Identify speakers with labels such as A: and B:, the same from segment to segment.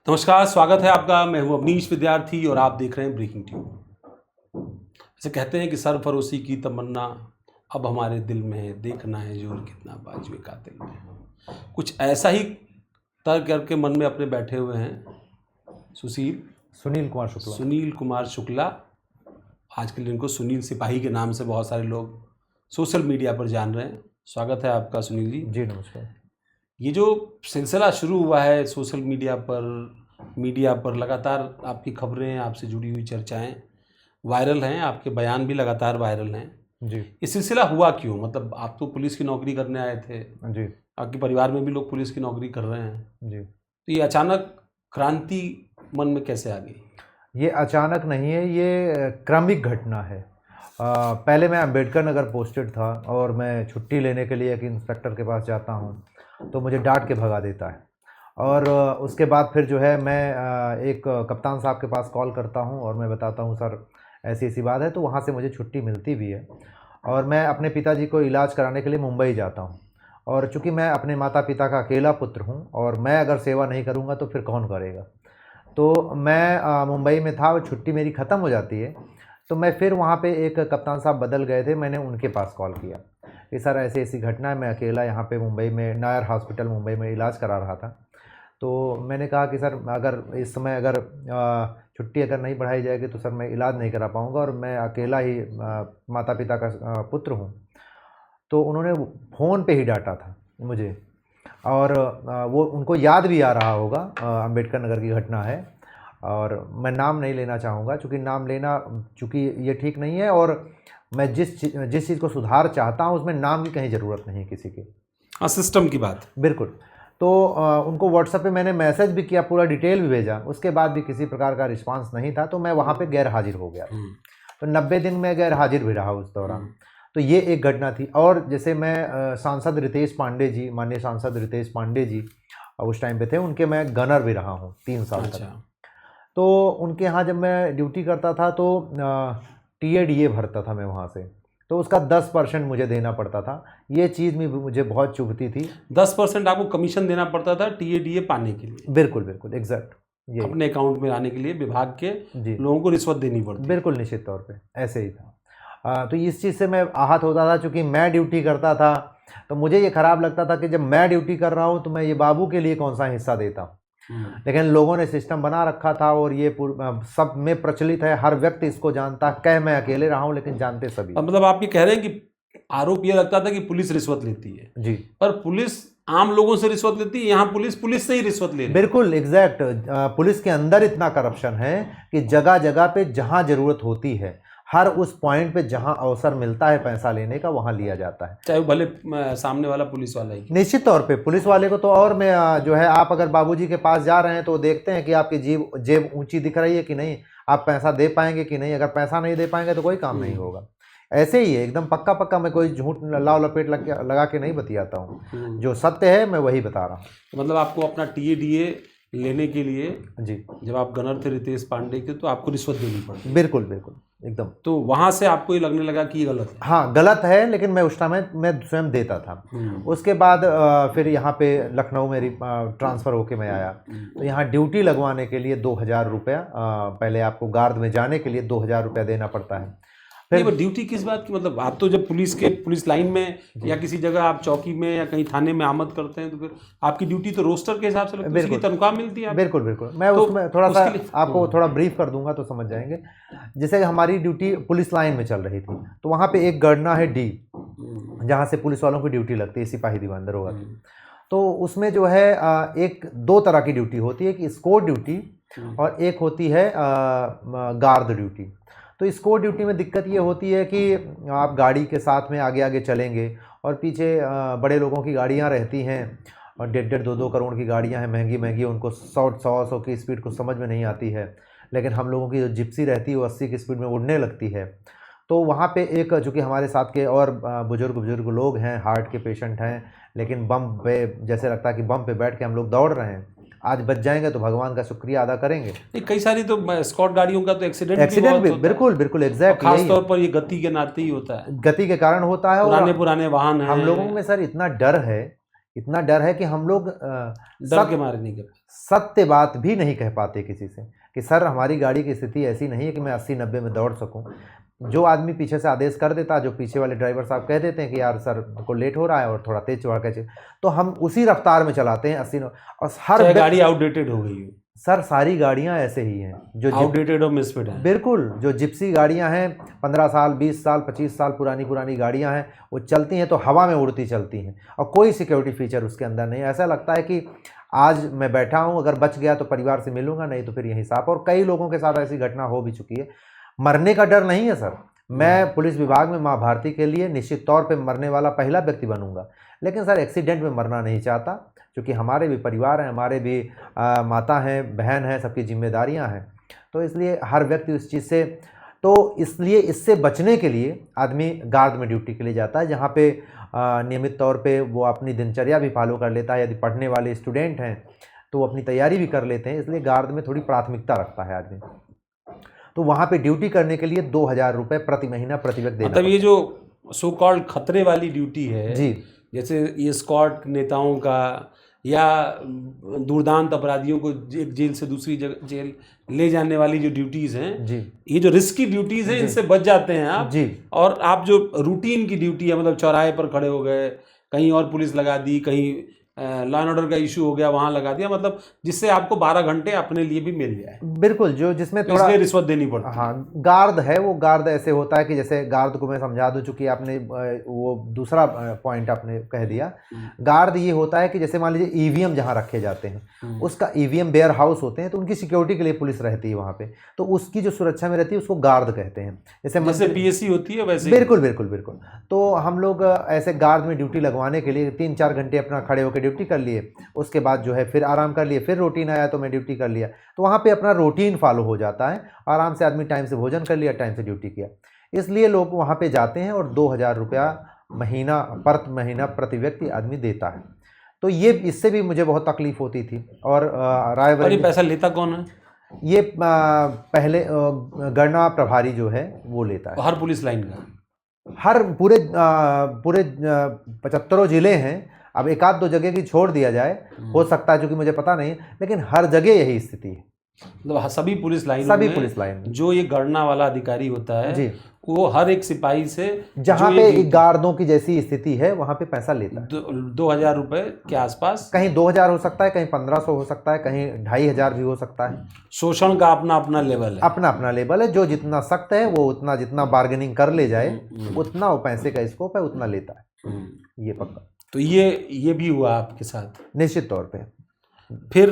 A: नमस्कार, स्वागत है आपका। मैं हूं अवनीश विद्यार्थी और आप देख रहे हैं ब्रेकिंग ट्यूब। ऐसे कहते हैं कि सरफरोशी की तमन्ना अब हमारे दिल में है, देखना है जोर कितना बाजुए कातिल में। कुछ ऐसा ही तर्क करके मन में अपने बैठे हुए हैं सुनील कुमार शुक्ला। आजकल इनको सुनील सिपाही के नाम से बहुत सारे लोग सोशल मीडिया पर जान रहे हैं। स्वागत है आपका सुनील जी।
B: जी नमस्कार।
A: ये जो सिलसिला शुरू हुआ है सोशल मीडिया पर लगातार आपकी खबरें, आपसे जुड़ी हुई चर्चाएं वायरल हैं, आपके बयान भी लगातार वायरल हैं
B: जी।
A: ये सिलसिला हुआ क्यों? मतलब आप तो पुलिस की नौकरी करने आए थे
B: जी।
A: आपके परिवार में भी लोग पुलिस की नौकरी कर रहे हैं
B: जी।
A: तो ये अचानक क्रांति मन में कैसे आ गई?
B: ये अचानक नहीं है, ये क्रमिक घटना है। पहले मैं अंबेडकर नगर पोस्टेड था और मैं छुट्टी लेने के लिए एक इंस्पेक्टर के पास जाता हूँ तो मुझे डांट के भगा देता है। और उसके बाद फिर जो है मैं एक कप्तान साहब के पास कॉल करता हूँ और मैं बताता हूँ सर ऐसी ऐसी बात है, तो वहाँ से मुझे छुट्टी मिलती भी है और मैं अपने पिताजी को इलाज कराने के लिए मुंबई जाता हूँ। और चूँकि मैं अपने माता पिता का अकेला पुत्र हूँ और मैं अगर सेवा नहीं करूँगा तो फिर कौन करेगा। तो मैं मुंबई में था, छुट्टी मेरी ख़त्म हो जाती है तो मैं फिर वहाँ पे एक कप्तान साहब बदल गए थे, मैंने उनके पास कॉल किया कि सर ऐसी ऐसी घटना है, मैं अकेला यहाँ पे मुंबई में नायर हॉस्पिटल मुंबई में इलाज करा रहा था। तो मैंने कहा कि सर अगर इस समय अगर छुट्टी अगर नहीं बढ़ाई जाएगी तो सर मैं इलाज नहीं करा पाऊँगा और मैं अकेला ही माता पिता का पुत्र हूँ। तो उन्होंने फ़ोन पे ही डांटा था मुझे और वो उनको याद भी आ रहा होगा, अंबेडकर नगर की घटना है और मैं नाम नहीं लेना चाहूँगा चूँकि नाम लेना चूँकि ये ठीक नहीं है और मैं जिस चीज़ को सुधार चाहता हूँ उसमें नाम की कहीं ज़रूरत नहीं है किसी की।
A: सिस्टम की बात।
B: बिल्कुल। तो उनको व्हाट्सएप पे मैंने मैसेज भी किया, पूरा डिटेल भी भेजा, उसके बाद भी किसी प्रकार का रिस्पांस नहीं था तो मैं वहाँ पे गैर हाजिर हो गया। तो 90 दिन में गैर हाजिर भी रहा उस दौरान। तो ये एक घटना थी। और जैसे मैं सांसद रितेश पांडे जी, माननीय सांसद रितेश पांडे जी उस टाइम पे थे, उनके मैं गनर भी रहा हूँ 3 साल तक। तो उनके यहाँ जब मैं ड्यूटी करता था तो TADA भरता था मैं वहाँ से, तो उसका 10% मुझे देना पड़ता था। ये चीज़ भी मुझे बहुत चुभती थी।
A: 10% आपको कमीशन देना पड़ता था TADA पाने के लिए?
B: बिल्कुल बिल्कुल एग्जैक्ट। ये
A: अपने अकाउंट में आने के लिए विभाग के लोगों को रिश्वत देनी पड़ती?
B: बिल्कुल निश्चित तौर पे ऐसे ही था। तो इस चीज़ से मैं आहत होता था चूँकि मैं ड्यूटी करता था तो मुझे ये ख़राब लगता था कि जब मैं ड्यूटी कर रहा हूँ तो मैं ये बाबू के लिए कौन सा हिस्सा देता हूँ। लेकिन लोगों ने सिस्टम बना रखा था और ये सब में प्रचलित है, हर व्यक्ति इसको जानता, कह मैं अकेले रहा हूँ लेकिन जानते सभी।
A: मतलब आप ये कह रहे हैं कि आरोप ये लगता था कि पुलिस रिश्वत लेती है
B: जी,
A: पर पुलिस आम लोगों से रिश्वत लेती है, यहाँ पुलिस से ही रिश्वत ले रही है।
B: बिल्कुल एग्जैक्ट। पुलिस के अंदर इतना करप्शन है कि जगह जगह पे जहाँ ज़रूरत होती है, हर उस पॉइंट पे जहां अवसर मिलता है पैसा लेने का वहां लिया जाता है,
A: चाहे वो भले सामने वाला पुलिस वाला ही।
B: निश्चित तौर पे पुलिस वाले को तो। और मैं जो है, आप अगर बाबूजी के पास जा रहे हैं तो देखते हैं कि आपकी जेब ऊंची दिख रही है कि नहीं, आप पैसा दे पाएंगे कि नहीं। अगर पैसा नहीं दे पाएंगे तो कोई काम नहीं होगा। ऐसे ही है एकदम पक्का। मैं कोई झूठ लाव लपेट लगा के नहीं बतियाता हूँ, जो सत्य है मैं वही बता रहा हूँ।
A: मतलब आपको अपना TADA लेने के लिए
B: जी,
A: जब आप गनर थे रितेश पांडे के तो आपको रिश्वत देनी पड़ी?
B: बिल्कुल बिल्कुल एकदम।
A: तो वहां से आपको ये लगने लगा कि ये गलत है?
B: हाँ गलत है, लेकिन मैं उस टाइम मैं स्वयं देता था। उसके बाद फिर यहाँ पे लखनऊ मेरी ट्रांसफ़र होके मैं आया तो यहाँ ड्यूटी लगवाने के लिए 2000 रुपया, पहले आपको गार्ड में जाने के लिए 2000 रुपया देना पड़ता है।
A: फिर ड्यूटी किस बात की? मतलब आप तो जब पुलिस लाइन में या किसी जगह आप चौकी में या कहीं थाने में आमद करते हैं तो फिर आपकी ड्यूटी तो रोस्टर के हिसाब से लगती है, उसकी तनख्वाह मिलती है?
B: बिल्कुल। मैं तो उसमें थोड़ा सा आपको थोड़ा ब्रीफ कर दूंगा तो समझ जाएंगे। जैसे हमारी ड्यूटी पुलिस लाइन में चल रही थी तो वहाँ पे एक गणना है D, जहाँ से पुलिस वालों की ड्यूटी लगती है, सिपाही दीवान दरोगा की। तो उसमें जो है एक 2 तरह की ड्यूटी होती है, एक स्कोर ड्यूटी और एक होती है गार्ड ड्यूटी। तो स्कोर ड्यूटी में दिक्कत ये होती है कि आप गाड़ी के साथ में आगे आगे चलेंगे और पीछे बड़े लोगों की गाड़ियाँ रहती हैं और 1.5 2 करोड़ की गाड़ियाँ हैं, महंगी, उनको 100 की स्पीड को समझ में नहीं आती है। लेकिन हम लोगों की जो जिप्सी रहती है वो 80 की स्पीड में उड़ने लगती है। तो वहाँ पे एक चूँकि हमारे साथ के और बुजुर्ग लोग हैं, हार्ट के पेशेंट हैं, लेकिन बम पे जैसे लगता है कि बम पे बैठ के हम लोग दौड़ रहे हैं। आज बच जाएंगे तो भगवान का शुक्रिया अदा करेंगे।
A: कई सारी तो स्कॉट गाड़ियों का तो एक्सीडेंट भी
B: बिल्कुल एग्जैक्ट,
A: खास तौर पर ये गति के नाते ही होता है,
B: गति के कारण होता है।
A: पुराने वाहन हैं।
B: हम लोगों में सर इतना डर है कि हम लोग
A: डर के मारे नहीं कर
B: सत्य बात भी नहीं कह पाते किसी से कि सर हमारी गाड़ी की स्थिति ऐसी नहीं है कि मैं 80-90 में दौड़ सकूं। जो आदमी पीछे से आदेश कर देता, जो पीछे वाले ड्राइवर साहब कह देते हैं कि यार सर को लेट हो रहा है और थोड़ा तेज चढ़ा के, तो हम उसी रफ्तार में चलाते हैं 80। और हर
A: गाड़ी आउटडेटेड हो गई है
B: सर, सारी गाड़ियां ऐसे ही हैं जो
A: आउटडेटेड और मिसफिट है।
B: बिल्कुल, जो जिप्सी गाड़ियां हैं 15 साल 20 साल 25 साल पुरानी गाड़ियां हैं, वो चलती हैं तो हवा में उड़ती चलती हैं और कोई सिक्योरिटी फीचर उसके अंदर नहीं। ऐसा लगता है कि आज मैं बैठा हूं, अगर बच गया तो परिवार से मिलूंगा, नहीं तो फिर यहीं साफ। और कई लोगों के साथ ऐसी घटना हो भी चुकी है। मरने का डर नहीं है सर। मैं पुलिस विभाग में माँ भारती के लिए निश्चित तौर पे मरने वाला पहला व्यक्ति बनूंगा, लेकिन सर एक्सीडेंट में मरना नहीं चाहता, क्योंकि हमारे भी परिवार हैं, हमारे भी माता हैं, बहन हैं, सबकी जिम्मेदारियां हैं। तो इसलिए हर व्यक्ति उस चीज़ से, तो इसलिए इससे बचने के लिए आदमी गार्ड में ड्यूटी के लिए जाता है, जहाँ पे नियमित तौर पे वो अपनी दिनचर्या भी फॉलो कर लेता है। यदि पढ़ने वाले स्टूडेंट हैं तो वो अपनी तैयारी भी कर लेते हैं, इसलिए गार्ड में थोड़ी प्राथमिकता रखता है आदमी। तो वहाँ पे ड्यूटी करने के लिए 2000 रुपये प्रति महीना प्रति व्यक्ति देना।
A: मतलब ये जो सो कॉल्ड खतरे वाली ड्यूटी है
B: जी,
A: जैसे ये स्क्वाड नेताओं का या दुर्दांत अपराधियों को एक जेल से दूसरी जेल ले जाने वाली जो ड्यूटीज़ हैं
B: जी,
A: ये जो रिस्की ड्यूटीज़ हैं इनसे बच जाते हैं आप
B: जी।
A: और आप जो रूटीन की ड्यूटी है, मतलब चौराहे पर खड़े हो गए, कहीं और पुलिस लगा दी, कहीं लॉ एंड ऑर्डर का इशू हो गया वहाँ लगा दिया, मतलब जिससे आपको 12 घंटे अपने लिए भी मिल जाए।
B: बिल्कुल, जो जिसमें
A: तो
B: थोड़ा
A: इसलिए रिश्वत देनी पड़ती है।
B: हाँ, गार्ड है, वो गार्ड ऐसे होता है कि जैसे गार्ड को मैं समझा दूं, चूंकि आपने वो दूसरा पॉइंट आपने कह दिया। गार्ड ये होता है कि जैसे मान लीजिए ईवीएम जहाँ रखे जाते हैं, उसका ईवीएम वेयर हाउस होते हैं, तो उनकी सिक्योरिटी के लिए पुलिस रहती है वहाँ पे, तो उसकी जो सुरक्षा में रहती है उसको गार्ड कहते हैं।
A: जैसे पीएससी होती है वैसे।
B: बिल्कुल बिल्कुल बिल्कुल। तो हम लोग ऐसे गार्ड में ड्यूटी लगवाने के लिए 3-4 घंटे अपना खड़े होकर ड्यूटी कर लिए, उसके बाद जो है फिर आराम कर लिए, फिर रूटीन आया तो मैं ड्यूटी कर लिया, तो वहाँ पे अपना रूटीन फॉलो हो जाता है। आराम से आदमी टाइम से भोजन कर लिया, टाइम से ड्यूटी किया, इसलिए लोग वहाँ पे जाते हैं और 2000 रुपया महीना प्रति व्यक्ति आदमी देता है। तो ये इससे भी मुझे बहुत तकलीफ होती थी। और रायबरेली
A: पैसा लेता कौन है?
B: ये पहले गणना प्रभारी जो है वो लेता है।
A: हर पुलिस लाइन का?
B: हर पूरे 75 जिले हैं। अब एक आध दो जगह की छोड़ दिया जाए, हो सकता है, क्योंकि मुझे पता नहीं, लेकिन हर जगह यही स्थिति है।
A: मतलब सभी पुलिस लाइन जो ये गणना वाला अधिकारी होता है
B: जी,
A: वो हर एक सिपाही से
B: जहाँ पे गार्डों की जैसी स्थिति है वहाँ पे पैसा लेता है।
A: 2000 रुपए के आसपास।
B: कहीं 2000 हो सकता है, कहीं 1500 हो सकता है, कहीं 2500 भी हो सकता है।
A: शोषण का अपना अपना लेवल है।
B: अपना लेवल है। जो जितना सख्त है वो उतना, जितना बार्गेनिंग कर ले जाए उतना वो पैसे का स्कोप है, उतना लेता है, ये पक्का।
A: तो ये भी हुआ आपके साथ?
B: निश्चित तौर पे।
A: फिर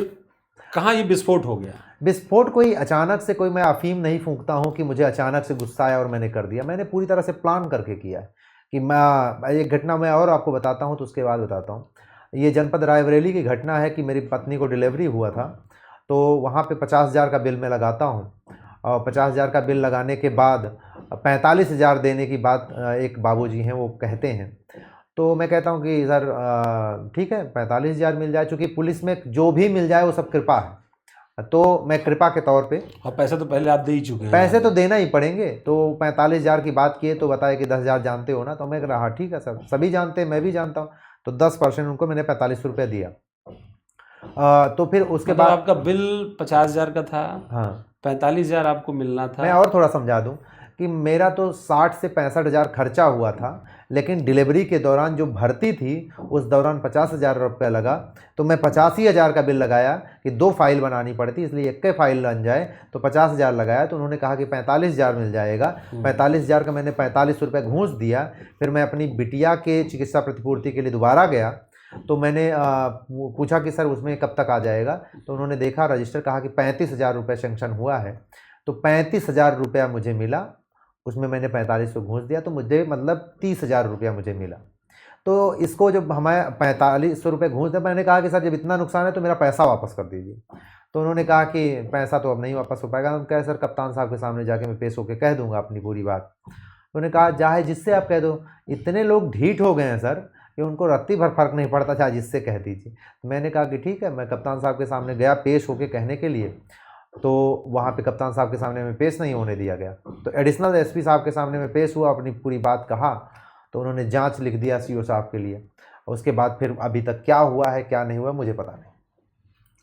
A: कहाँ ये विस्फोट हो गया?
B: विस्फोट कोई अचानक से, कोई मैं अफीम नहीं फूंकता हूँ कि मुझे अचानक से गुस्सा आया और मैंने कर दिया। मैंने पूरी तरह से प्लान करके किया है। कि मैं एक घटना मैं और आपको बताता हूँ, तो उसके बाद बताता हूँ। ये जनपद रायबरेली की घटना है कि मेरी पत्नी को डिलीवरी हुआ था, तो वहाँ पे 50,000 का बिल मैं लगाता हूँ, और 50,000 का बिल लगाने के बाद 45,000 देने की बात एक बाबूजी हैं वो कहते हैं। तो मैं कहता हूँ कि सर ठीक है 45,000 मिल जाए, चूँकि पुलिस में जो भी मिल जाए वो सब कृपा है, तो मैं कृपा के तौर पे।
A: और पैसे तो पहले आप दे ही चुके हैं।
B: पैसे तो देना ही पड़ेंगे। तो 45,000 की बात किए तो बताया कि 10,000 जानते हो ना, तो मैं कह रहा हाँ ठीक है सर, सभी जानते हैं, मैं भी जानता हूँ। तो 10% उनको मैंने 45 रुपये दिया। तो फिर उसके बाद
A: आपका बिल 50,000 का था,
B: हाँ,
A: 45,000 आपको मिलना था।
B: मैं और थोड़ा समझा दूं कि मेरा तो 60 से 65,000 खर्चा हुआ था, लेकिन डिलीवरी के दौरान जो भर्ती थी उस दौरान 50,000 रुपये लगा, तो मैं 85,000 का बिल लगाया कि 2 फाइल बनानी पड़ती, इसलिए एक फाइल बन जाए, तो 50,000 लगाया। तो उन्होंने कहा कि 45,000 मिल जाएगा। 45,000 का मैंने 45 रुपये घूंस दिया। फिर मैं अपनी बिटिया के चिकित्सा प्रतिपूर्ति के लिए दोबारा गया, तो मैंने पूछा कि सर उसमें कब तक आ जाएगा, तो उन्होंने देखा रजिस्टर, कहा कि 35,000 रुपये सेंक्शन हुआ है। तो 35,000 रुपया मुझे मिला, उसमें मैंने 45 घूंस दिया, तो मुझे मतलब 30,000 रुपया मुझे मिला। तो इसको जब हमें 45 रुपये घूंस दिया, मैंने कहा कि सर जब इतना नुकसान है तो मेरा पैसा वापस कर दीजिए। तो उन्होंने कहा कि पैसा तो अब नहीं वापस हो पाएगा। हम कहे सर कप्तान साहब के सामने जाके मैं पेश होकर कह दूंगा अपनी पूरी बात। उन्होंने कहा चाहे जिससे आप कह दो, इतने लोग ढीठ हो गए हैं सर कि उनको रत्ती भर फर्क नहीं पड़ता, चाहे जिससे कह दीजिए। तो मैंने कहा कि ठीक है, मैं कप्तान साहब के सामने गया पेश होकर कहने के लिए, तो वहाँ पे कप्तान साहब के सामने में पेश नहीं होने दिया गया। तो एडिशनल एसपी साहब के सामने में पेश हुआ, अपनी पूरी बात कहा, तो उन्होंने जांच लिख दिया सीओ साहब के लिए। उसके बाद फिर अभी तक क्या हुआ है क्या नहीं हुआ मुझे पता नहीं।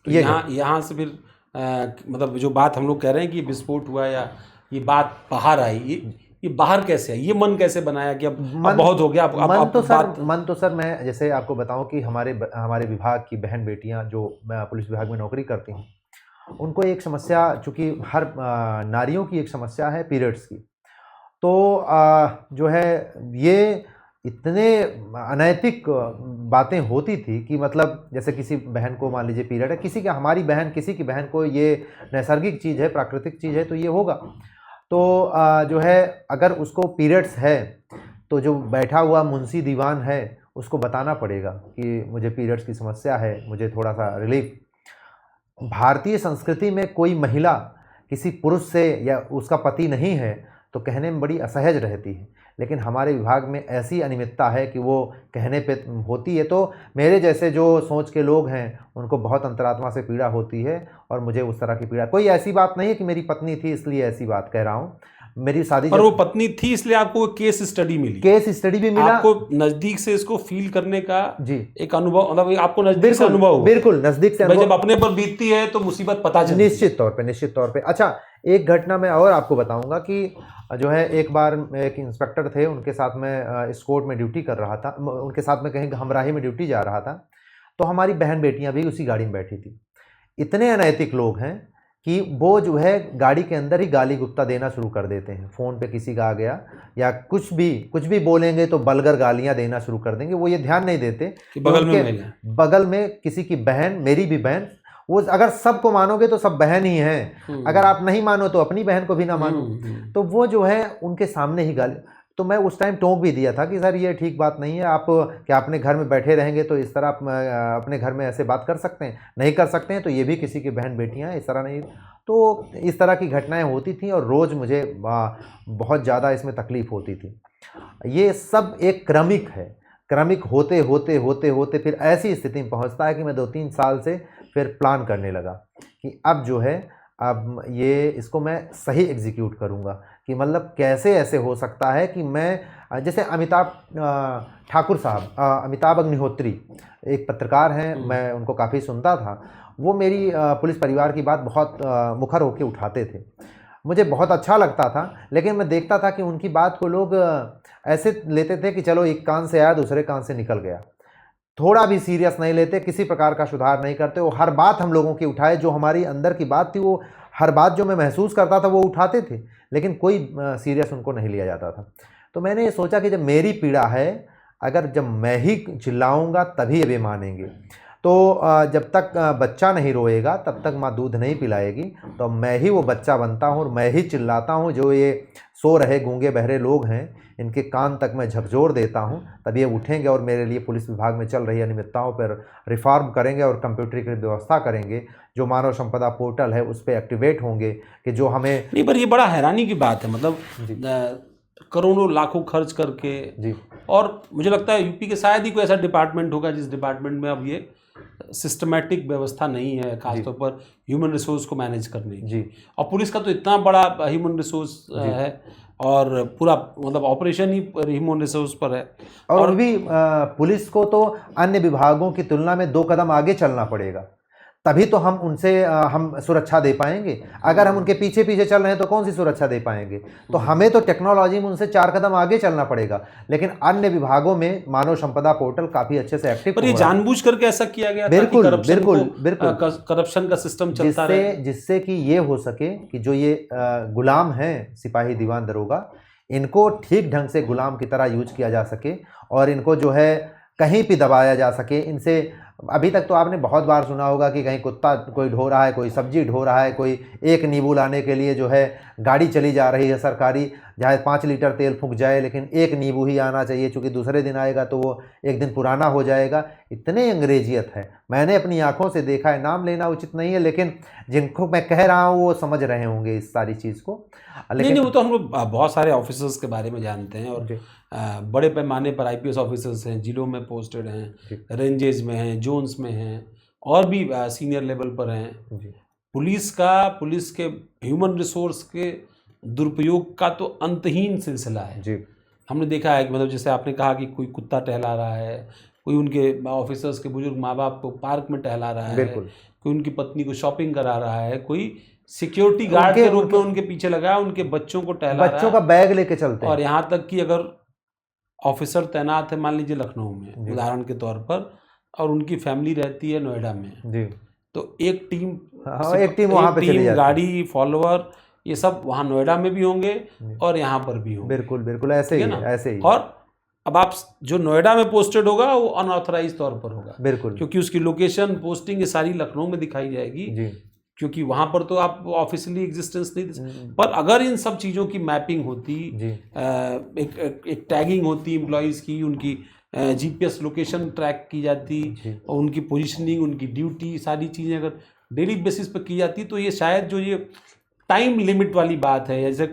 A: तो
B: ये
A: यहाँ से फिर मतलब जो बात हम लोग कह रहे हैं कि विस्फोट हुआ या ये बात बाहर आई, ये बाहर कैसे आई, ये मन कैसे बनाया कि अब बहुत हो गया,
B: मन तो सर मैं जैसे आपको बताऊं कि हमारे विभाग की बहन बेटियां जो पुलिस विभाग में नौकरी करती हैं, उनको एक समस्या, चूँकि हर नारियों की एक समस्या है पीरियड्स की, तो जो है ये इतने अनैतिक बातें होती थी कि मतलब जैसे किसी बहन को मान लीजिए पीरियड है, किसी की बहन को ये नैसर्गिक चीज़ है, प्राकृतिक चीज़ है, तो ये होगा। तो जो है अगर उसको पीरियड्स है तो जो बैठा हुआ मुंशी दीवान है उसको बताना पड़ेगा कि मुझे पीरियड्स की समस्या है, मुझे थोड़ा सा रिलीफ। भारतीय संस्कृति में कोई महिला किसी पुरुष से या उसका पति नहीं है तो कहने में बड़ी असहज रहती है, लेकिन हमारे विभाग में ऐसी अनियमितता है कि वो कहने पे होती है। तो मेरे जैसे जो सोच के लोग हैं उनको बहुत अंतरात्मा से पीड़ा होती है, और मुझे उस तरह की पीड़ा, कोई ऐसी बात नहीं है कि मेरी पत्नी थी इसलिए ऐसी बात कह रहा हूँ। मेरी शादी,
A: पर वो पत्नी थी इसलिए आपको केस स्टडी मिली,
B: केस स्टडी भी मिला,
A: आपको नजदीक से इसको फील करने का
B: जी
A: एक अनुभव, मतलब आपको नजदीक से अनुभव हुआ।
B: बिल्कुल नजदीक से
A: जब अपने पर बीतती है तो मुसीबत पता चलती है।
B: निश्चित तौर पे। अच्छा, एक घटना मैं और आपको बताऊंगा कि जो है एक बार एक इंस्पेक्टर थे, उनके साथ में एस्कॉर्ट में ड्यूटी कर रहा था, उनके साथ में कहीं हमराही में ड्यूटी जा रहा था, तो हमारी बहन बेटियां भी उसी गाड़ी में बैठी थी। इतने अनैतिक लोग हैं कि वो जो है गाड़ी के अंदर ही गाली गुप्ता देना शुरू कर देते हैं। फ़ोन पे किसी का आ गया या कुछ भी बोलेंगे तो बलगर गालियां देना शुरू कर देंगे। वो ये ध्यान नहीं देते कि बगल में किसी की बहन, मेरी भी बहन, वो अगर सबको मानोगे तो सब बहन ही हैं, अगर आप नहीं मानो तो अपनी बहन को भी ना मानो। तो वो जो है उनके सामने ही गाली, तो मैं उस टाइम टोक भी दिया था कि सर ये ठीक बात नहीं है, आप क्या अपने घर में बैठे रहेंगे तो इस तरह अपने घर में ऐसे बात कर सकते हैं? नहीं कर सकते हैं, तो ये भी किसी की बहन बेटियां हैं, इस तरह नहीं। तो इस तरह की घटनाएं होती थी और रोज़ मुझे बहुत ज़्यादा इसमें तकलीफ़ होती थी। ये सब एक क्रमिक होते होते होते होते फिर ऐसी स्थिति में पहुँचता है कि मैं 2-3 साल से फिर प्लान करने लगा कि अब जो है अब ये इसको मैं सही एग्जीक्यूट करूँगा, कि मतलब कैसे ऐसे हो सकता है कि मैं, जैसे अमिताभ ठाकुर साहब, अमिताभ अग्निहोत्री एक पत्रकार हैं, मैं उनको काफ़ी सुनता था। वो मेरी पुलिस परिवार की बात बहुत मुखर होकर उठाते थे, मुझे बहुत अच्छा लगता था, लेकिन मैं देखता था कि उनकी बात को लोग ऐसे लेते थे कि चलो एक कान से आया दूसरे कान से निकल गया, थोड़ा भी सीरियस नहीं लेते, किसी प्रकार का सुधार नहीं करते। वो हर बात हम लोगों की उठाए, जो हमारी अंदर की बात थी, वो हर बात जो मैं महसूस करता था वो उठाते थे, लेकिन कोई सीरियस उनको नहीं लिया जाता था। तो मैंने ये सोचा कि जब मेरी पीड़ा है, अगर जब मैं ही चिल्लाऊंगा तभी ये मानेंगे। तो जब तक बच्चा नहीं रोएगा तब तक माँ दूध नहीं पिलाएगी, तो मैं ही वो बच्चा बनता हूँ और मैं ही चिल्लाता हूँ। जो ये सो रहे गूंगे बहरे लोग हैं, इनके कान तक मैं झकझोर देता हूँ, तब ये उठेंगे और मेरे लिए पुलिस विभाग में चल रही अनियमितताओं पर रिफॉर्म करेंगे और कंप्यूटरीकृत व्यवस्था करेंगे। जो मानव संपदा पोर्टल है उस पर एक्टिवेट होंगे कि जो हमें
A: नहीं, पर ये बड़ा हैरानी की बात है, मतलब करोड़ों लाखों खर्च करके
B: जी,
A: और मुझे लगता है यूपी के शायद ही कोई ऐसा डिपार्टमेंट होगा जिस डिपार्टमेंट में अब ये सिस्टमैटिक व्यवस्था नहीं है, खासतौर पर ह्यूमन रिसोर्स को मैनेज करने की।
B: जी,
A: और पुलिस का तो इतना बड़ा ह्यूमन रिसोर्स है और पूरा मतलब ऑपरेशन ही ह्यूमन रिसोर्स पर है।
B: और भी पुलिस को तो अन्य विभागों की तुलना में 2 कदम आगे चलना पड़ेगा, तभी तो हम उनसे हम सुरक्षा दे पाएंगे। अगर हम उनके पीछे पीछे चल रहे हैं तो कौन सी सुरक्षा दे पाएंगे? तो हमें तो टेक्नोलॉजी में उनसे 4 कदम आगे चलना पड़ेगा। लेकिन अन्य विभागों में मानव संपदा पोर्टल काफ़ी अच्छे से एक्टिव,
A: पर ये जानबूझ करके ऐसा किया गया
B: बिल्कुल
A: करप्शन का सिस्टम चलता रहे,
B: जिससे कि ये हो सके कि जो ये गुलाम हैं सिपाही दीवान दरोगा, इनको ठीक ढंग से गुलाम की तरह यूज किया जा सके और इनको जो है कहीं भी दबाया जा सके। इनसे अभी तक तो आपने बहुत बार सुना होगा कि कहीं कुत्ता कोई ढो रहा है, कोई सब्जी ढो रहा है, कोई एक नींबू लाने के लिए जो है गाड़ी चली जा रही है सरकारी, चाहे 5 लीटर तेल फूंक जाए, लेकिन एक नींबू ही आना चाहिए, क्योंकि दूसरे दिन आएगा तो वो एक दिन पुराना हो जाएगा। इतने अंग्रेजियत है, मैंने अपनी आंखों से देखा है। नाम लेना उचित नहीं है, लेकिन जिनको मैं कह रहा हूँ वो समझ रहे होंगे इस सारी चीज़ को।
A: लेकिन नहीं, वो तो हम लोग बहुत सारे ऑफिसर्स के बारे में जानते हैं और बड़े पैमाने पर आईपीएस ऑफिसर्स हैं, जिलों में पोस्टेड हैं, रेंजेस में हैं, जोन्स में हैं और भी सीनियर लेवल पर हैं। पुलिस के ह्यूमन रिसोर्स के दुरुपयोग का तो अंतहीन सिलसिला है जी। हमने देखा है कि मतलब जैसे आपने कहा कि कोई कुत्ता टहला रहा है, कोई उनके ऑफिसर्स के बुजुर्ग माँ बाप को पार्क में टहला रहा है,
B: बिल्कुल।
A: कोई उनकी पत्नी को शॉपिंग करा रहा है, कोई सिक्योरिटी गार्ड के रूप में उनके पीछे लगा है, उनके बच्चों को टहला रहा है,
B: बच्चों का बैग लेके चलते हैं।
A: और यहाँ तक कि अगर ऑफिसर तैनात है मान लीजिए लखनऊ में उदाहरण के तौर पर, और उनकी फैमिली रहती है नोएडा में
B: जी,
A: तो एक टीम
B: वहाँ पे चली जाती है,
A: गाड़ी, फॉलोअर, ये सब वहाँ नोएडा में भी होंगे और यहाँ पर भी होंगे।
B: बिल्कुल बिल्कुल ऐसे ही है, ऐसे ही।
A: और अब आप जो नोएडा में पोस्टेड होगा वो अनऑथराइज तौर पर होगा,
B: बिल्कुल,
A: क्योंकि उसकी लोकेशन पोस्टिंग ये सारी लखनऊ में दिखाई जाएगी
B: जी,
A: क्योंकि वहाँ पर तो आप ऑफिशियली एग्जिस्टेंस नहीं। पर अगर इन सब चीज़ों की मैपिंग होती, एक टैगिंग होती एम्प्लॉयज़ की, उनकी जीपीएस लोकेशन ट्रैक की जाती और उनकी पोजीशनिंग, उनकी ड्यूटी, सारी चीज़ें अगर डेली बेसिस पर की जाती तो ये शायद जो ये टाइम लिमिट वाली बात है, जैसे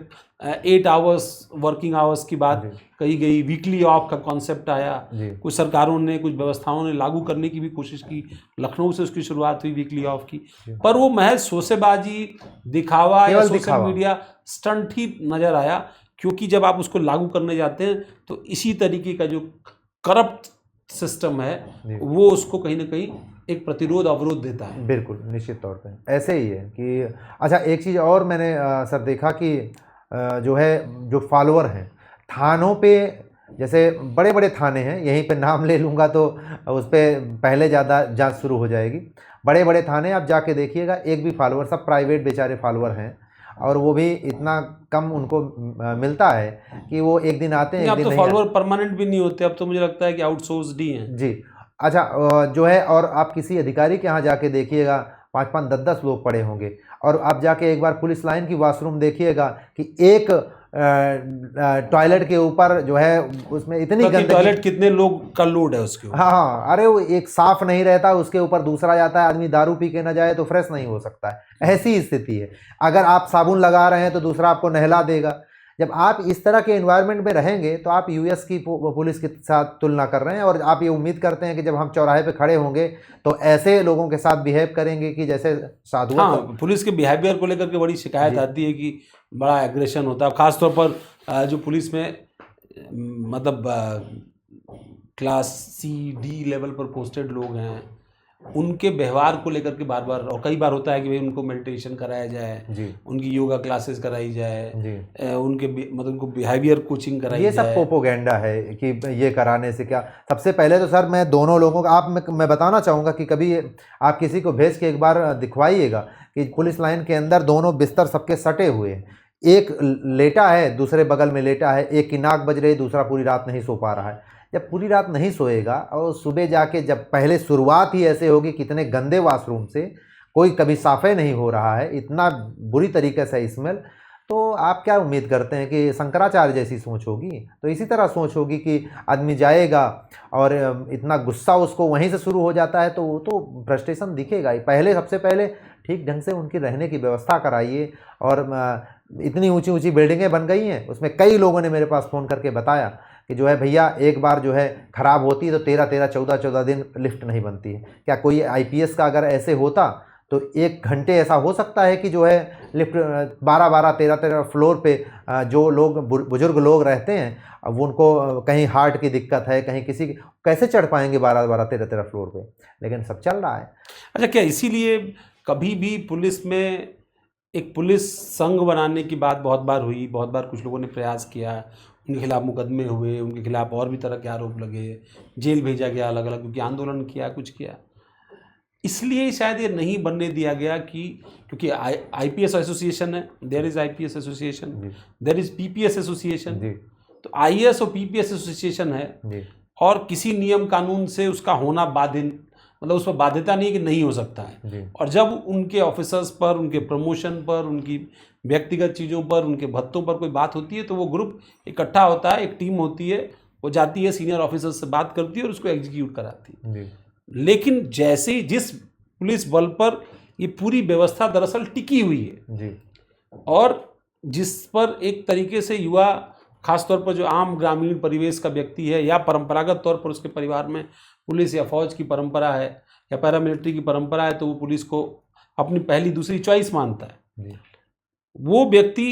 A: 8 आवर्स वर्किंग आवर्स की बात कही गई, वीकली ऑफ का कॉन्सेप्ट आया, कुछ सरकारों ने, कुछ व्यवस्थाओं ने लागू करने की भी कोशिश की, लखनऊ से उसकी शुरुआत हुई वीकली ऑफ की, पर वो महज शोसेबाजी, दिखावा या सोशल मीडिया स्टंट ही नज़र आया, क्योंकि जब आप उसको लागू करने जाते हैं तो इसी तरीके का जो करप्ट सिस्टम है वो उसको कहीं ना कहीं एक प्रतिरोध, अवरोध देता है।
B: बिल्कुल, निश्चित तौर पे ऐसे ही है कि अच्छा एक चीज़ और मैंने सर देखा कि जो है जो फॉलोअर हैं थानों पे, जैसे बड़े बड़े थाने हैं, यहीं पे नाम ले लूँगा तो उस पर पहले ज़्यादा जांच शुरू हो जाएगी। बड़े बड़े थाने आप जाके देखिएगा, एक भी फॉलोअर, सब प्राइवेट बेचारे फॉलोअर हैं, और वो भी इतना कम उनको मिलता है कि वो एक दिन आते हैं, एक दिन
A: तो फॉलोअर परमानेंट भी नहीं होते, अब तो मुझे लगता है कि आउटसोर्स्ड ही हैं।
B: जी, अच्छा जो है, और आप किसी अधिकारी के यहाँ जाके देखिएगा 5-5, 10-10 लोग पड़े होंगे, और आप जाके एक बार पुलिस लाइन की वॉशरूम देखिएगा कि एक टॉयलेट के ऊपर जो है उसमें इतनी गंदगी,
A: टॉयलेट कितने लोग का लोड है उसके ऊपर।
B: हाँ, अरे वो एक साफ नहीं रहता, उसके ऊपर दूसरा जाता है, आदमी दारू पी के ना जाए तो फ्रेश नहीं हो सकता है, ऐसी स्थिति है। अगर आप साबुन लगा रहे हैं तो दूसरा आपको नहला देगा। जब आप इस तरह के एनवायरनमेंट में रहेंगे तो आप यूएस की पुलिस के साथ तुलना कर रहे हैं, और आप ये उम्मीद करते हैं कि जब हम चौराहे पे खड़े होंगे तो ऐसे लोगों के साथ बिहेव करेंगे कि जैसे साधु।
A: हाँ, पुलिस के बिहेवियर को लेकर के बड़ी शिकायत आती है कि बड़ा एग्रेशन होता है, खासतौर पर जो पुलिस में मतलब क्लास C-D लेवल पर पोस्टेड लोग हैं, उनके व्यवहार को लेकर के बार बार, और कई बार होता है कि भाई उनको मेडिटेशन कराया जाए, उनकी योगा क्लासेस कराई जाए, उनके मतलब उनको बिहेवियर कोचिंग कराई जाए।
B: ये सब प्रोपोगेंडा है कि ये कराने से क्या। सबसे पहले तो सर मैं दोनों लोगों का मैं बताना चाहूँगा कि कभी आप किसी को भेज के एक बार दिखवाइएगा कि पुलिस लाइन के अंदर दोनों बिस्तर सबके सटे हुए हैं, एक लेटा है, दूसरे बगल में लेटा है, एक की नाक बज रही, दूसरा पूरी रात नहीं सो पा रहा है। जब पूरी रात नहीं सोएगा और सुबह जाके, जब पहले शुरुआत ही ऐसे होगी, कितने गंदे वॉशरूम से, कोई कभी साफ़े नहीं हो रहा है, इतना बुरी तरीके से स्मेल, तो आप क्या उम्मीद करते हैं कि शंकराचार्य जैसी सोच होगी? तो इसी तरह सोच होगी कि आदमी जाएगा और इतना गुस्सा उसको वहीं से शुरू हो जाता है, तो वो तो फ्रस्ट्रेशन दिखेगा ही। पहले, सबसे पहले ठीक ढंग से उनकी रहने की व्यवस्था कराइए। और इतनी ऊंची ऊंची बिल्डिंगें बन गई हैं, उसमें कई लोगों ने मेरे पास फ़ोन करके बताया कि जो है भैया एक बार जो है ख़राब होती है तो 13-13, 14-14 दिन लिफ्ट नहीं बनती है। क्या कोई IPS का अगर ऐसे होता तो 1 घंटे ऐसा हो सकता है कि जो है लिफ्ट 12-12, 13-13 फ्लोर पे जो लोग बुजुर्ग लोग रहते हैं, अब उनको कहीं हार्ट की दिक्कत है, कहीं किसी की, कैसे चढ़ पाएंगे 12-12, 13-13 फ्लोर पे? लेकिन सब चल रहा है।
A: अच्छा, क्या इसीलिए कभी भी पुलिस में एक पुलिस संघ बनाने की बात बहुत बार हुई, बहुत बार कुछ लोगों ने प्रयास किया, उनके खिलाफ मुकदमे हुए, उनके खिलाफ और भी तरह के आरोप लगे, जेल भेजा गया अलग अलग, क्योंकि आंदोलन किया, कुछ किया, इसलिए शायद ये नहीं बनने दिया गया कि क्योंकि IPS एसोसिएशन है, there is IPS association, there is PPS association, तो IAS और PPS एसोसिएशन है, और किसी नियम कानून से उसका होना बाधित, मतलब उस पर बाध्यता नहीं कि नहीं हो सकता है। और जब उनके ऑफिसर्स पर, उनके प्रमोशन पर, उनकी व्यक्तिगत चीज़ों पर, उनके भत्तों पर कोई बात होती है तो वो ग्रुप इकट्ठा होता है, एक टीम होती है, वो जाती है, सीनियर ऑफिसर्स से बात करती है और उसको एग्जीक्यूट कराती है। लेकिन जैसे ही जिस पुलिस बल पर ये पूरी व्यवस्था दरअसल टिकी हुई है, और जिस पर एक तरीके से युवा, खासतौर पर जो आम ग्रामीण परिवेश का व्यक्ति है, या परंपरागत तौर पर उसके परिवार में पुलिस या फौज की परंपरा है या पैरामिलिट्री की परंपरा है, तो वो पुलिस को अपनी पहली दूसरी चॉइस मानता है, वो व्यक्ति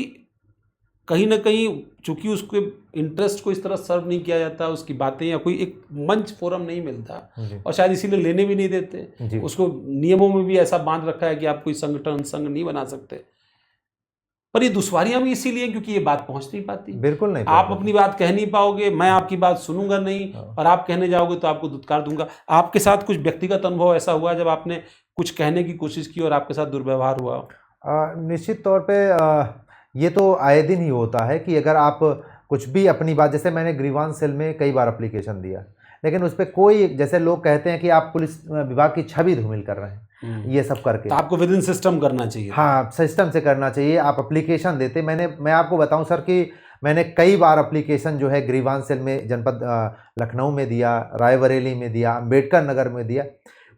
A: कहीं ना कहीं चूंकि उसके इंटरेस्ट को इस तरह सर्व नहीं किया जाता, उसकी बातें या कोई एक मंच फोरम नहीं मिलता,
B: जी
A: और शायद इसीलिए लेने भी नहीं देते।
B: जी
A: उसको नियमों में भी ऐसा बांध रखा है कि आप कोई संगठन संघ नहीं बना सकते। पर ये दुश्वारियां भी इसीलिए क्योंकि ये बात पहुंच नहीं पाती।
B: बिल्कुल नहीं
A: आप
B: पहुंच
A: अपनी बात कह नहीं पाओगे, मैं आपकी बात सुनूंगा नहीं,
B: हाँ।
A: और आप कहने जाओगे तो आपको दुत्कार दूंगा। आपके साथ कुछ व्यक्तिगत अनुभव ऐसा हुआ जब आपने कुछ कहने की कोशिश की और आपके साथ दुर्व्यवहार हुआ?
B: निश्चित तौर पे ये तो आए दिन ही होता है कि अगर आप कुछ भी अपनी बात, जैसे मैंने ग्रीवांस सेल में कई बार एप्लीकेशन दिया, लेकिन उस पर कोई, जैसे लोग कहते हैं कि आप पुलिस विभाग की छवि धूमिल कर रहे हैं ये सब करके,
A: तो आपको विद इन सिस्टम करना चाहिए।
B: हाँ, सिस्टम से करना चाहिए। आप एप्लीकेशन देते, मैं आपको बताऊं सर कि मैंने कई बार एप्लीकेशन जो है ग्रीवांस सेल में जनपद लखनऊ में दिया, रायबरेली में दिया, अम्बेडकर नगर में दिया,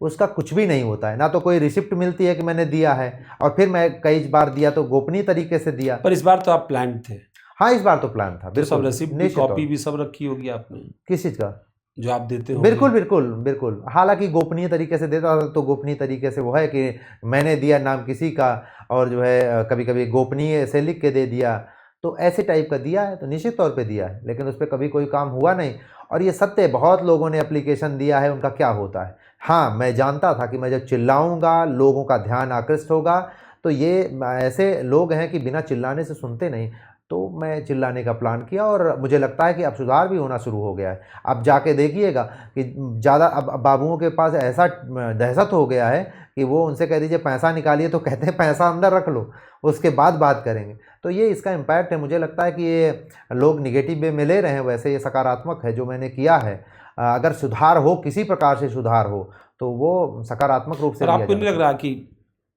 B: उसका कुछ भी नहीं होता है। ना तो कोई रिसिप्ट मिलती है कि मैंने दिया है, और फिर मैं कई बार दिया तो गोपनीय तरीके से दिया।
A: पर इस बार तो आप प्लान थे।
B: हाँ, इस बार तो प्लान था।
A: तो सब रिसिप्ट भी,
B: निश्चित
A: कॉपी
B: तौर।
A: भी सब रखी होगी आपने,
B: किस चीज़ का?
A: जो आप देते हो?
B: बिल्कुल बिल्कुल बिल्कुल। हालांकि गोपनीय तरीके से देता था, तो गोपनीय तरीके से वो है कि मैंने दिया नाम किसी का, और जो है कभी कभी गोपनीय से लिख के दे दिया, तो ऐसे टाइप का दिया है, तो निश्चित तौर पे दिया है, लेकिन उस पर कभी कोई काम हुआ नहीं। और ये सत्य, बहुत लोगों ने एप्लीकेशन दिया है, उनका क्या होता है। हाँ, मैं जानता था कि मैं जब चिल्लाऊंगा लोगों का ध्यान आकृष्ट होगा, तो ये ऐसे लोग हैं कि बिना चिल्लाने से सुनते नहीं, तो मैं चिल्लाने का प्लान किया, और मुझे लगता है कि अब सुधार भी होना शुरू हो गया है। अब जाके देखिएगा कि ज़्यादा अब बाबुओं के पास ऐसा दहशत हो गया है कि वो उनसे कह दीजिए पैसा निकालिए तो कहते हैं पैसा अंदर रख लो, उसके बाद बात करेंगे। तो ये इसका इम्पैक्ट है। मुझे लगता है कि ये लोग निगेटिव वे में ले रहे हैं, वैसे ये सकारात्मक है जो मैंने किया है। अगर सुधार हो, किसी प्रकार से सुधार हो, तो वो सकारात्मक रूप से
A: पर
B: लिया
A: आपको नहीं
B: जाना
A: लग रहा कि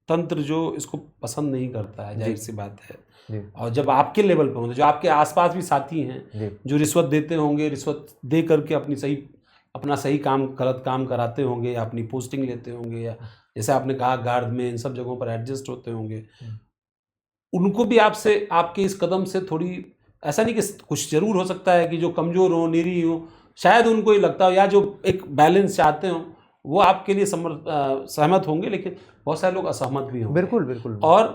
A: तंत्र जो इसको पसंद नहीं करता है, जाहिर सी बात है,
B: जी
A: और जब आपके लेवल पे होंगे, जो आपके आसपास भी साथी हैं
B: जी
A: जो रिश्वत देते होंगे, रिश्वत दे करके अपना सही काम, गलत काम कराते होंगे, या अपनी पोस्टिंग लेते होंगे, या जैसे आपने कहा गार्ड में, इन सब जगहों पर एडजस्ट होते होंगे, उनको भी आपसे, आपके इस कदम से थोड़ी, ऐसा नहीं कि कुछ जरूर हो सकता है कि जो कमज़ोर हो, निरीह हो, शायद उनको ये लगता हो, या जो एक बैलेंस चाहते हो, वो आपके लिए सहमत होंगे, लेकिन बहुत सारे लोग असहमत भी होंगे।
B: बिल्कुल बिल्कुल।
A: और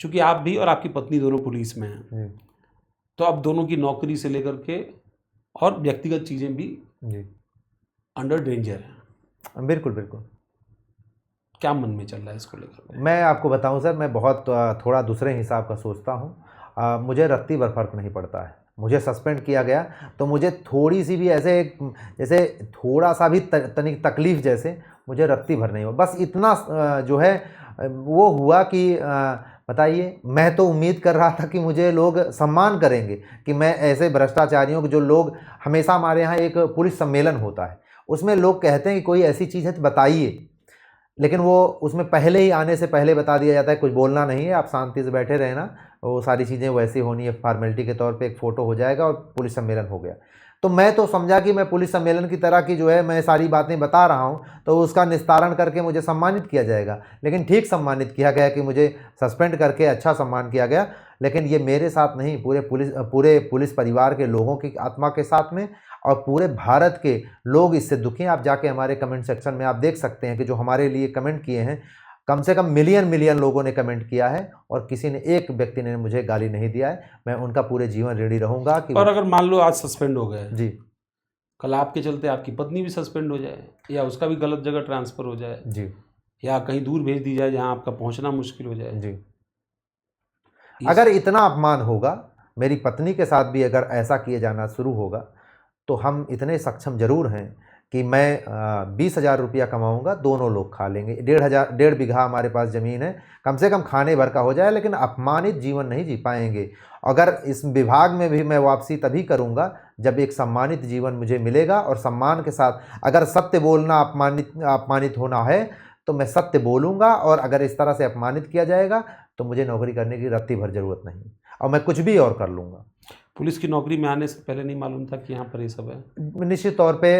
A: चूंकि आप भी और आपकी पत्नी दोनों पुलिस में हैं,
B: जी
A: तो अब दोनों की नौकरी से लेकर के और व्यक्तिगत चीज़ें भी
B: जी
A: अंडर डेंजर हैं।
B: बिल्कुल बिल्कुल।
A: क्या मन में चल रहा है इसको लेकर?
B: मैं आपको बताऊं सर, मैं बहुत थोड़ा दूसरे हिसाब का सोचता हूं। मुझे रत्ती भर फर्क नहीं पड़ता है। मुझे सस्पेंड किया गया तो मुझे थोड़ी सी भी ऐसे, जैसे थोड़ा सा भी तनिक तकलीफ जैसे मुझे रत्ती भर नहीं हुआ। बस इतना जो है वो हुआ कि बताइए, मैं तो उम्मीद कर रहा था कि मुझे लोग सम्मान करेंगे, कि मैं ऐसे भ्रष्टाचारियों के, जो लोग हमेशा, हमारे यहाँ एक पुलिस सम्मेलन होता है, उसमें लोग कहते हैं कि कोई ऐसी चीज़ है तो बताइए, लेकिन वो उसमें पहले ही आने से पहले बता दिया जाता है कुछ बोलना नहीं है, आप शांति से बैठे रहना, वो सारी चीज़ें वैसी होनी है, फॉर्मेलिटी के तौर पे एक फ़ोटो हो जाएगा और पुलिस सम्मेलन हो गया। तो मैं तो समझा कि मैं पुलिस सम्मेलन की तरह की जो है मैं सारी बातें बता रहा हूँ, तो उसका निस्तारण करके मुझे सम्मानित किया जाएगा। लेकिन ठीक सम्मानित किया गया कि मुझे सस्पेंड करके अच्छा सम्मान किया गया, लेकिन ये मेरे साथ नहीं, पूरे पुलिस परिवार के लोगों की आत्मा के साथ में, और पूरे भारत के लोग इससे दुखी हैं। आप जाके हमारे कमेंट सेक्शन में आप देख सकते हैं कि जो हमारे लिए कमेंट किए हैं, कम से कम मिलियन लोगों ने कमेंट किया है, और किसी ने, एक व्यक्ति ने मुझे गाली नहीं दिया है। मैं उनका पूरे जीवन ऋणी रहूंगा कि
A: और अगर मान लो आज सस्पेंड हो गए
B: जी,
A: कल आपके चलते आपकी पत्नी भी सस्पेंड हो जाए, या उसका भी गलत जगह ट्रांसफ़र हो जाए,
B: जी
A: या कहीं दूर भेज दी जाए जहां आपका पहुंचना मुश्किल हो जाए,
B: जी, अगर इतना अपमान होगा, मेरी पत्नी के साथ भी अगर ऐसा किए जाना शुरू होगा, तो हम इतने सक्षम जरूर हैं कि मैं 20,000 रुपया कमाऊँगा, दोनों लोग खा लेंगे। 1.5 बीघा हमारे पास ज़मीन है, कम से कम खाने भर का हो जाए, लेकिन अपमानित जीवन नहीं जी पाएंगे। अगर इस विभाग में भी मैं वापसी तभी करूँगा जब एक सम्मानित जीवन मुझे मिलेगा, और सम्मान के साथ। अगर सत्य बोलना अपमानित होना है तो मैं सत्य बोलूँगा, और अगर इस तरह से अपमानित किया जाएगा तो मुझे नौकरी करने की रत्ती भर ज़रूरत नहीं, और मैं कुछ भी और कर लूँगा।
A: पुलिस की नौकरी में आने से पहले नहीं मालूम था कि यहाँ पर ये सब है?
B: निश्चित तौर पे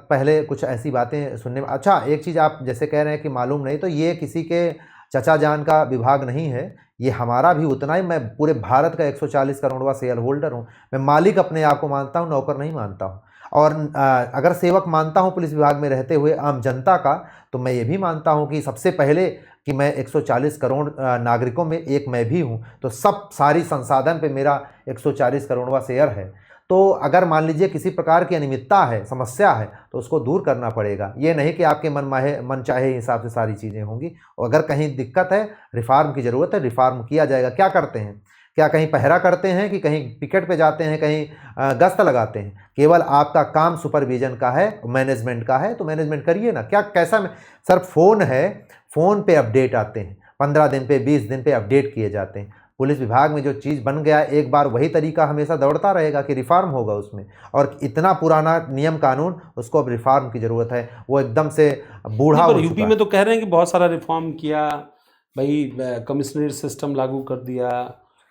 B: पहले कुछ ऐसी बातें सुनने में, अच्छा एक चीज़ आप जैसे कह रहे हैं कि मालूम नहीं, तो ये किसी के चचा जान का विभाग नहीं है, ये हमारा भी उतना ही। मैं पूरे भारत का 140 करोड़वा शेयर होल्डर हूँ। मैं मालिक अपने आप को मानता हूँ, नौकर नहीं मानता हूँ। और अगर सेवक मानता हूँ पुलिस विभाग में रहते हुए आम जनता का, तो मैं ये भी मानता हूँ कि सबसे पहले कि मैं 140 करोड़ नागरिकों में एक मैं भी हूँ, तो सब सारी संसाधन पे मेरा 140 करोड़वा शेयर है। तो अगर मान लीजिए किसी प्रकार की अनियमितता है, समस्या है, तो उसको दूर करना पड़ेगा। ये नहीं कि आपके मन चाहे हिसाब से सारी चीज़ें होंगी। और अगर कहीं दिक्कत है, रिफॉर्म की ज़रूरत है, रिफॉर्म किया जाएगा। क्या करते हैं? क्या कहीं पहरा करते हैं कि कहीं पिकेट पे जाते हैं, कहीं गश्त लगाते हैं? केवल आपका काम सुपरविजन का है, मैनेजमेंट का है, तो मैनेजमेंट करिए ना। क्या कैसा सर, फ़ोन है, फ़ोन पे अपडेट आते हैं, 15 दिन पे 20 दिन पे अपडेट किए जाते हैं। पुलिस विभाग में जो चीज़ बन गया एक बार, वही तरीका हमेशा दौड़ता रहेगा कि रिफॉर्म होगा उसमें। और इतना पुराना नियम कानून, उसको अब रिफॉर्म की ज़रूरत है। वो एकदम से बूढ़ा हो चुका है।
A: यूपी में तो कह रहे हैं कि बहुत सारा रिफॉर्म किया भाई, कमिश्नरेट सिस्टम लागू कर दिया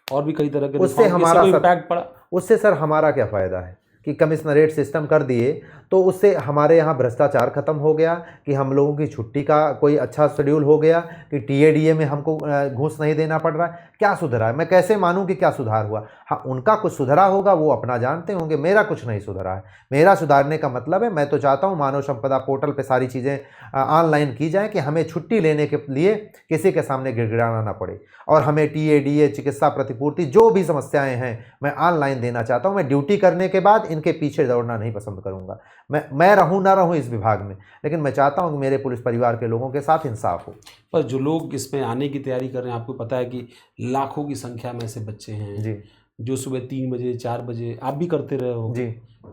A: और भी कई तरह के
B: उससे हमारा
A: इम्पैक्ट पड़ा।
B: उससे सर हमारा क्या फ़ायदा है कि कमिश्नरेट सिस्टम कर दिए, तो उससे हमारे यहाँ भ्रष्टाचार खत्म हो गया, कि हम लोगों की छुट्टी का कोई अच्छा शेड्यूल हो गया, कि टीएडीए में हमको घूस नहीं देना पड़ रहा है। क्या सुधरा है? मैं कैसे मानूं कि क्या सुधार हुआ? हाँ, उनका कुछ सुधरा होगा, वो अपना जानते होंगे। मेरा कुछ नहीं सुधरा है। मेरा सुधारने का मतलब है, मैं तो चाहता हूँ मानव संपदा पोर्टल पे सारी चीज़ें ऑनलाइन की जाएँ, कि हमें छुट्टी लेने के लिए किसी के सामने गिड़गिड़ाना ना पड़े। और हमें टीएडीए, चिकित्सा प्रतिपूर्ति, जो भी समस्याएं हैं, मैं ऑनलाइन देना चाहता हूं। मैं ड्यूटी करने के बाद इनके पीछे दौड़ना नहीं पसंद करूंगा। मैं रहूं ना रहूं इस विभाग में, लेकिन मैं चाहता हूं कि मेरे पुलिस परिवार के लोगों के साथ इंसाफ हो।
A: पर जो लोग इसमें आने की तैयारी कर रहे हैं, आपको पता है कि लाखों की संख्या में ऐसे बच्चे हैं
B: जी,
A: जो सुबह 3 बजे 4 बजे, आप भी करते रहे हो
B: जी,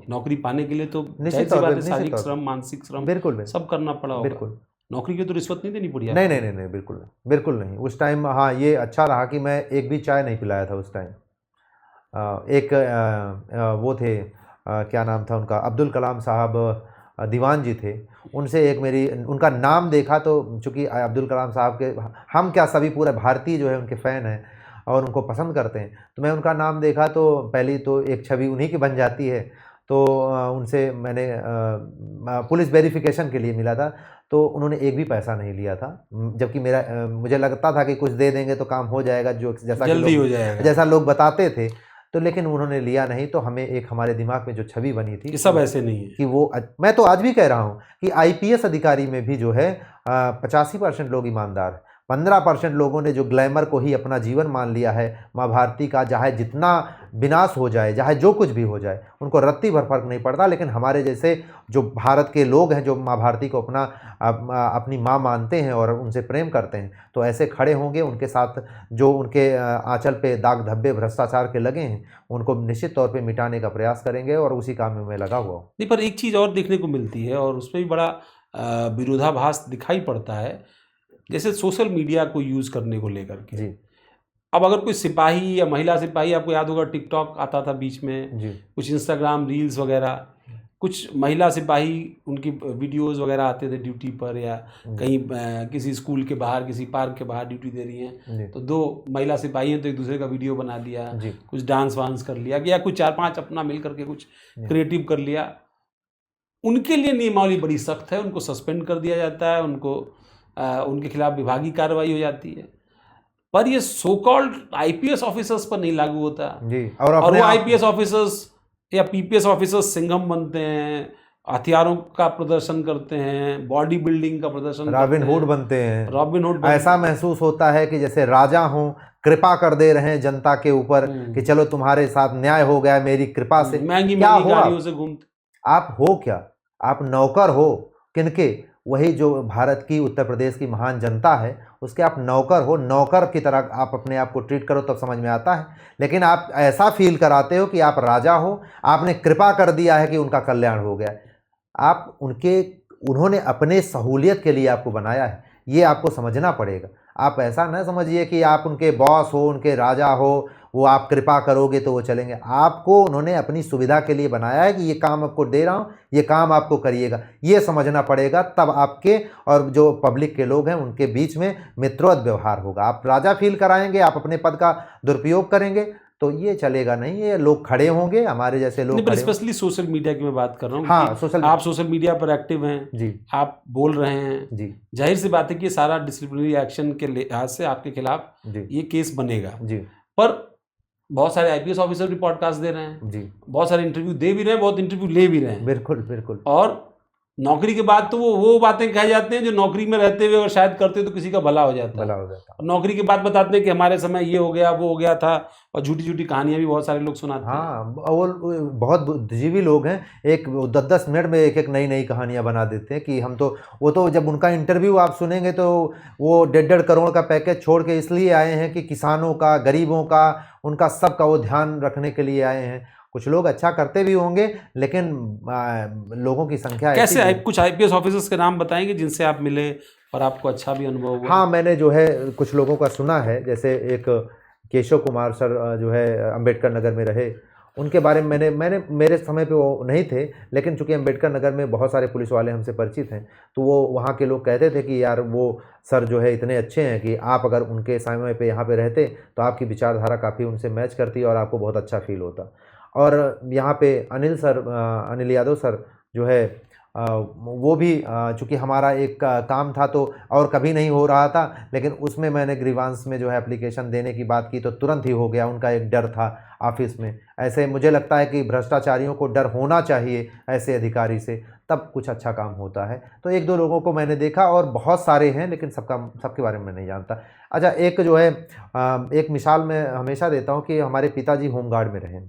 A: नौकरी पाने के लिए, तो
B: निश्चित तौर पे,
A: शारीरिक श्रम, मानसिक श्रम,
B: बिल्कुल
A: सब करना पड़ा होगा।
B: बिल्कुल।
A: नौकरी की तो रिश्वत नहीं देनी पड़ी
B: नहीं
A: आपको?
B: नहीं नहीं नहीं, बिल्कुल नहीं, बिल्कुल नहीं। उस टाइम हाँ, ये अच्छा रहा कि मैं एक भी चाय नहीं पिलाया था उस टाइम। वो थे, क्या नाम था उनका, अब्दुल कलाम साहब दीवान जी थे। उनसे एक मेरी, उनका नाम देखा तो, चूँकि अब्दुल कलाम साहब के, हम क्या सभी पूरे भारतीय जो है उनके फ़ैन हैं और उनको पसंद करते हैं, तो मैं उनका नाम देखा तो पहली तो एक छवि उन्हीं की बन जाती है। तो उनसे मैंने पुलिस वेरिफिकेशन के लिए मिला था, तो उन्होंने एक भी पैसा नहीं लिया था। जबकि मुझे लगता था कि कुछ दे देंगे तो काम हो जाएगा, जो जैसा
A: जल्दी हो जाएगा,
B: जैसा लोग बताते थे। तो लेकिन उन्होंने लिया नहीं, तो हमें एक हमारे दिमाग में जो छवि बनी थी
A: कि सब ऐसे नहीं है,
B: कि वो, मैं तो आज भी कह रहा हूँ कि आईपीएस अधिकारी में भी जो है 85% लोग ईमानदार, 15% लोगों ने जो ग्लैमर को ही अपना जीवन मान लिया है माँ भारती का, चाहे जितना विनाश हो जाए, चाहे जो कुछ भी हो जाए, उनको रत्ती भर फर्क नहीं पड़ता। लेकिन हमारे जैसे जो भारत के लोग हैं, जो माँ भारती को अपनी माँ मानते हैं और उनसे प्रेम करते हैं, तो ऐसे खड़े होंगे उनके साथ। जो उनके आंचल पे दाग धब्बे भ्रष्टाचार के लगे हैं, उनको निश्चित तौर पे मिटाने का प्रयास करेंगे, और उसी काम में मैं लगा हुआ हूँ।
A: नहीं, पर एक चीज़ और देखने को मिलती है और उसमें भी बड़ा विरोधाभास दिखाई पड़ता है, जैसे सोशल मीडिया को यूज़ करने को लेकर के।
B: जी
A: अब अगर कोई सिपाही या महिला सिपाही, आपको याद होगा टिकटॉक आता था बीच में,
B: जी
A: कुछ इंस्टाग्राम रील्स वगैरह, कुछ महिला सिपाही उनकी वीडियोस वगैरह आते थे ड्यूटी पर, या कहीं किसी स्कूल के बाहर, किसी पार्क के बाहर ड्यूटी दे रही हैं, तो 2 महिला सिपाही हैं तो एक दूसरे का वीडियो बना दिया, कुछ डांस वांस कर लिया, या कुछ 4-5 अपना मिल करके कुछ क्रिएटिव कर लिया। उनके लिए नियमावली बड़ी सख्त है, उनको सस्पेंड कर दिया जाता है, उनको उनके खिलाफ विभागीय कार्रवाई हो जाती है। पर ये सो कॉल्ड आईपीएस ऑफिसर्स पर नहीं लागू होता
B: जी।
A: और वो आईपीएस ऑफिसर्स या पीपीएस ऑफिसर्स सिंघम बनते हैं, हथियारों का प्रदर्शन करते हैं, बॉडी बिल्डिंग का प्रदर्शन,
B: रॉबिन हुड बनते हैं।
A: रॉबिन हुड
B: ऐसा महसूस होता है कि जैसे राजा हों, कृपा कर दे रहे हैं जनता के ऊपर, कि चलो तुम्हारे साथ न्याय हो गया मेरी कृपा से।
A: महंगी
B: क्या
A: महंगी
B: हो
A: गाड़ियों से घूमते।
B: आप हो क्या? आप नौकर हो किनके? वही जो भारत की, उत्तर प्रदेश की महान जनता है, उसके आप नौकर हो। नौकर की तरह आप अपने आप को ट्रीट करो, तब समझ में आता है। लेकिन आप ऐसा फील कराते हो कि आप राजा हो, आपने कृपा कर दिया है कि उनका कल्याण हो गया। आप उन्होंने अपने सहूलियत के लिए आपको बनाया है, ये आपको समझना पड़ेगा। आप ऐसा न समझिए कि आप उनके बॉस हो, उनके राजा हो, वो आप कृपा करोगे तो वो चलेंगे। आपको उन्होंने अपनी सुविधा के लिए बनाया है कि ये काम आपको दे रहा हूँ, ये काम आपको करिएगा, ये समझना पड़ेगा। तब आपके और जो पब्लिक के लोग हैं उनके बीच में मित्रवत व्यवहार होगा। आप राजा फील कराएंगे, आप अपने पद का दुरुपयोग करेंगे, तो ये चलेगा नहीं। ये लोग खड़े होंगे, हमारे जैसे लोग खड़े।
A: स्पेशली सोशल मीडिया की मैं बात कर रहा हूँ।
B: हाँ,
A: आप सोशल मीडिया पर एक्टिव हैं
B: जी,
A: आप बोल रहे हैं
B: जी,
A: जाहिर सी बात है कि सारा डिसिप्लिनरी एक्शन के लिहाज से आपके खिलाफ ये केस बनेगा
B: जी।
A: पर बहुत सारे आईपीएस ऑफिसर भी पॉडकास्ट दे रहे हैं
B: जी,
A: बहुत सारे इंटरव्यू दे भी रहे हैं, बहुत इंटरव्यू ले भी रहे हैं।
B: बिल्कुल बिल्कुल।
A: और नौकरी के बाद तो वो बातें कह जाते हैं जो नौकरी में रहते हुए और शायद करते तो किसी का भला हो जाता है।
B: भला हो जाता।
A: और नौकरी के बाद बताते हैं कि हमारे समय ये हो गया, वो हो गया था, और झूठी झूठी कहानियां भी बहुत सारे लोग सुनाते हैं।
B: हाँ, वो बहुत बुद्धिजीवी लोग हैं, एक 10-10 मिनट में एक नई नई कहानियाँ बना देते हैं कि हम तो, वो तो जब उनका इंटरव्यू आप सुनेंगे तो वो 1.5 करोड़ का पैकेज छोड़ के इसलिए आए हैं कि किसानों का, गरीबों का, उनका सबका वो ध्यान रखने के लिए आए हैं। कुछ लोग अच्छा करते भी होंगे, लेकिन लोगों की संख्या
A: कैसे कुछ आईपीएस ऑफिसर्स के नाम बताएंगे जिनसे आप मिले और आपको अच्छा भी अनुभव हुआ?
B: हाँ, मैंने जो है कुछ लोगों का सुना है, जैसे एक केशव कुमार सर जो है अंबेडकर नगर में रहे, उनके बारे में मैंने मेरे समय पे वो नहीं थे, लेकिन चूंकि अंबेडकर नगर में बहुत सारे पुलिस वाले हमसे परिचित हैं, तो वो वहाँ के लोग कहते थे कि यार वो सर जो है इतने अच्छे हैं कि आप अगर उनके समय पे यहाँ पे रहते तो आपकी विचारधारा काफ़ी उनसे मैच करती और आपको बहुत अच्छा फील होता। और यहाँ पे अनिल यादव सर जो है वो भी चूँकि हमारा एक काम था तो और कभी नहीं हो रहा था, लेकिन उसमें मैंने ग्रीवांस में जो है एप्लीकेशन देने की बात की तो तुरंत ही हो गया। उनका एक डर था ऑफिस में। ऐसे मुझे लगता है कि भ्रष्टाचारियों को डर होना चाहिए ऐसे अधिकारी से, तब कुछ अच्छा काम होता है। तो 1-2 लोगों को मैंने देखा और बहुत सारे हैं, लेकिन सबके बारे में मैं नहीं जानता। अच्छा, एक जो है एक मिसाल मैं हमेशा देता हूँ कि हमारे पिताजी होमगार्ड में रहे,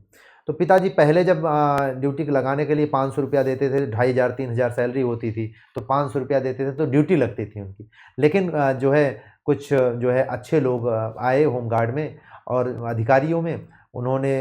B: तो पिताजी पहले जब ड्यूटी लगाने के लिए 500 रुपया देते थे, 2500-3000 सैलरी होती थी, तो 500 रुपया देते थे तो ड्यूटी लगती थी उनकी। लेकिन जो है कुछ जो है अच्छे लोग आए होमगार्ड में और अधिकारियों में, उन्होंने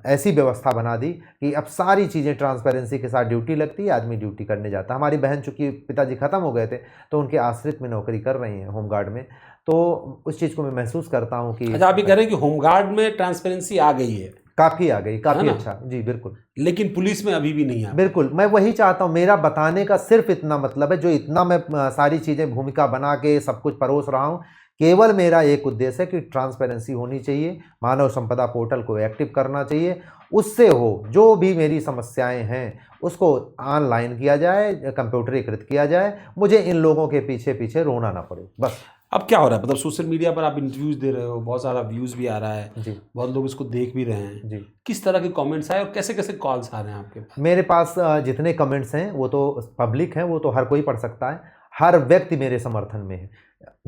B: ऐसी व्यवस्था बना दी कि अब सारी चीज़ें ट्रांसपेरेंसी के साथ ड्यूटी लगती है, आदमी ड्यूटी करने जाता। हमारी बहन चूँकि पिताजी ख़त्म हो गए थे तो उनके आश्रित में नौकरी कर रही हैं होमगार्ड में, तो उस चीज़ को मैं महसूस करता हूँ कि
A: अच्छा, आप ये कह रहे हैं कि होमगार्ड में ट्रांसपेरेंसी आ गई है?
B: काफ़ी आ गई, काफ़ी अच्छा। जी बिल्कुल।
A: लेकिन पुलिस में अभी भी नहीं आ?
B: बिल्कुल, मैं वही चाहता हूँ। मेरा बताने का सिर्फ इतना मतलब है, जो इतना मैं सारी चीज़ें भूमिका बना के सब कुछ परोस रहा हूँ, केवल मेरा एक उद्देश्य है कि ट्रांसपेरेंसी होनी चाहिए, मानव संपदा पोर्टल को एक्टिव करना चाहिए, उससे हो जो भी मेरी समस्याएं हैं उसको ऑनलाइन किया जाए, कंप्यूटरीकृत किया जाए, मुझे इन लोगों के पीछे पीछे रोना ना पड़े, बस।
A: अब क्या हो रहा है, मतलब सोशल मीडिया पर आप इंटरव्यूज दे रहे हो, बहुत सारा व्यूज़ भी आ रहा है
B: जी,
A: बहुत लोग इसको देख भी रहे हैं
B: जी।
A: किस तरह के कमेंट्स आए और कैसे कैसे कॉल्स आ रहे हैं आपके पास?
B: मेरे पास जितने कमेंट्स हैं वो तो पब्लिक हैं, वो तो हर कोई पढ़ सकता है। हर व्यक्ति मेरे समर्थन में है।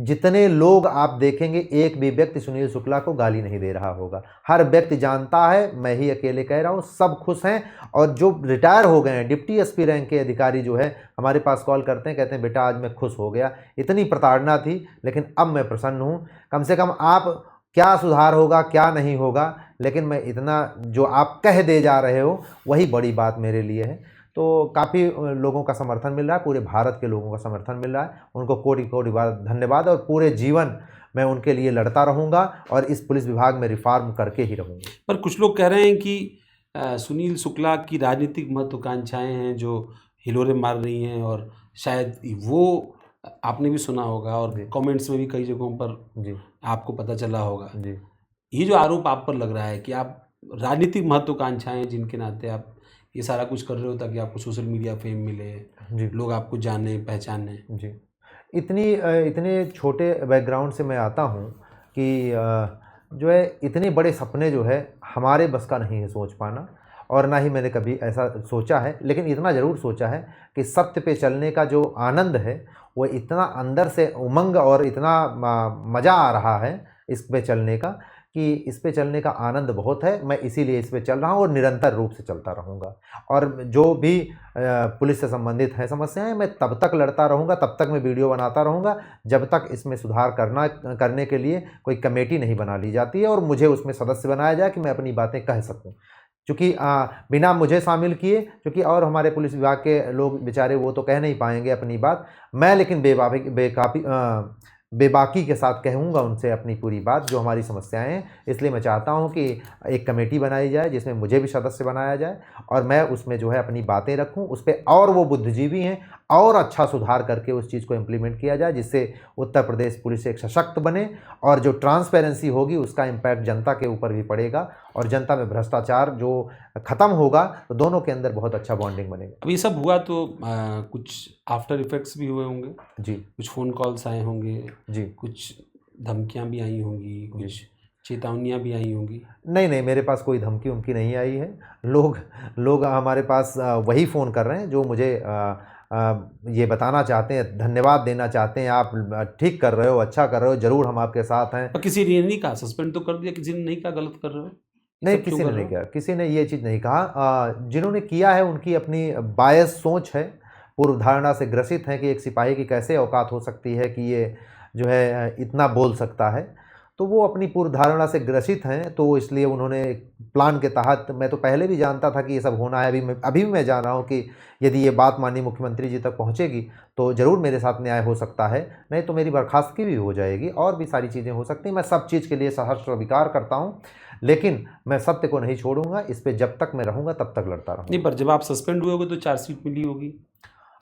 B: जितने लोग आप देखेंगे, एक भी व्यक्ति सुनील शुक्ला को गाली नहीं दे रहा होगा। हर व्यक्ति जानता है, मैं ही अकेले कह रहा हूँ, सब खुश हैं। और जो रिटायर हो गए हैं डिप्टी एसपी रैंक के अधिकारी जो है हमारे पास कॉल करते हैं, कहते हैं बेटा आज मैं खुश हो गया, इतनी प्रताड़ना थी लेकिन अब मैं प्रसन्न हूँ। कम से कम आप क्या सुधार होगा क्या नहीं होगा, लेकिन मैं इतना जो आप कह दे जा रहे हो वही बड़ी बात मेरे लिए है। तो काफ़ी लोगों का समर्थन मिल रहा है, पूरे भारत के लोगों का समर्थन मिल रहा है, उनको कोटि कोटि बार धन्यवाद। और पूरे जीवन मैं उनके लिए लड़ता रहूँगा और इस पुलिस विभाग में रिफॉर्म करके ही रहूँगा।
A: पर कुछ लोग कह रहे हैं कि सुनील शुक्ला की राजनीतिक महत्वाकांक्षाएं हैं जो हिलोरे मार रही हैं, और शायद वो आपने भी सुना होगा और कमेंट्स में भी कई जगहों पर
B: जी
A: आपको पता चला होगा।
B: जी।
A: ये जो आरोप आप पर लग रहा है कि आप राजनीतिक महत्वाकांक्षाएं जिनके नाते आप ये सारा कुछ कर रहे हो ताकि आपको सोशल मीडिया फेम मिले,
B: जी,
A: लोग आपको जाने पहचाने।
B: जी। इतने छोटे बैकग्राउंड से मैं आता हूँ कि जो है इतने बड़े सपने जो है हमारे बस का नहीं है सोच पाना, और ना ही मैंने कभी ऐसा सोचा है। लेकिन इतना ज़रूर सोचा है कि सत्य पे चलने का जो आनंद है वो इतना अंदर से उमंग और इतना मज़ा आ रहा है इस पे चलने का, कि इस पे चलने का आनंद बहुत है। मैं इसीलिए इस पे चल रहा हूँ और निरंतर रूप से चलता रहूँगा। और जो भी पुलिस से संबंधित है समस्याएं, मैं तब तक लड़ता रहूँगा, तब तक मैं वीडियो बनाता रहूँगा जब तक इसमें सुधार करने के लिए कोई कमेटी नहीं बना ली जाती है और मुझे उसमें सदस्य बनाया जाए कि मैं अपनी बातें कह सकूँ। क्योंकि बिना मुझे शामिल किए, क्योंकि और हमारे पुलिस विभाग के लोग बेचारे वो तो कह नहीं पाएंगे अपनी बात, मैं लेकिन बेबाकी के साथ कहूँगा उनसे अपनी पूरी बात जो हमारी समस्याएं हैं। इसलिए मैं चाहता हूँ कि एक कमेटी बनाई जाए जिसमें मुझे भी सदस्य बनाया जाए और मैं उसमें जो है अपनी बातें रखूँ उस पर, और वो बुद्धिजीवी हैं और अच्छा सुधार करके उस चीज़ को इम्प्लीमेंट किया जाए जिससे उत्तर प्रदेश पुलिस एक सशक्त बने और जो ट्रांसपेरेंसी होगी उसका इम्पैक्ट जनता के ऊपर भी पड़ेगा और जनता में भ्रष्टाचार जो ख़त्म होगा तो दोनों के अंदर बहुत अच्छा बॉन्डिंग बनेगा।
A: अब ये सब हुआ तो कुछ आफ्टर इफेक्ट्स भी हुए होंगे
B: जी,
A: कुछ फ़ोन कॉल्स आए होंगे
B: जी,
A: कुछ धमकियां भी आई होंगी, कुछ चेतावनियां भी आई होंगी?
B: नहीं, मेरे पास कोई धमकी उमकी नहीं आई है। लोग हमारे पास वही फ़ोन कर रहे हैं जो मुझे ये बताना चाहते हैं, धन्यवाद देना चाहते हैं, आप ठीक कर रहे हो, अच्छा कर रहे हो, ज़रूर हम आपके साथ हैं।
A: पर किसी ने नहीं कहा, सस्पेंड तो कर दिया, किसी ने नहीं कहा गलत कर रहे हो?
B: नहीं,
A: सब क्यों
B: किसी ने
A: कर रहे
B: नहीं
A: हो?
B: किया, किसी ने ये चीज़ नहीं कहा। जिन्होंने किया है उनकी अपनी बायस सोच है, पूर्व धारणा से ग्रसित है कि एक सिपाही की कैसे औकात हो सकती है कि ये जो है इतना बोल सकता है। तो वो अपनी पूर्व धारणा से ग्रसित हैं, तो इसलिए उन्होंने प्लान के तहत, मैं तो पहले भी जानता था कि ये सब होना है, अभी भी मैं जान रहा हूँ कि यदि ये बात माननीय मुख्यमंत्री जी तक पहुँचेगी तो ज़रूर मेरे साथ न्याय हो सकता है, नहीं तो मेरी बर्खास्तगी भी हो जाएगी और भी सारी चीज़ें हो सकती हैं। मैं सब चीज़ के लिए सहर्ष स्वीकार करता हूँ, लेकिन मैं सत्य को नहीं छोड़ूंगा। इस पे जब तक मैं रहूँगा तब तक लड़ता रहूँगा।
A: नहीं, पर जब आप सस्पेंड हुए होगे तो चार्जशीट मिली होगी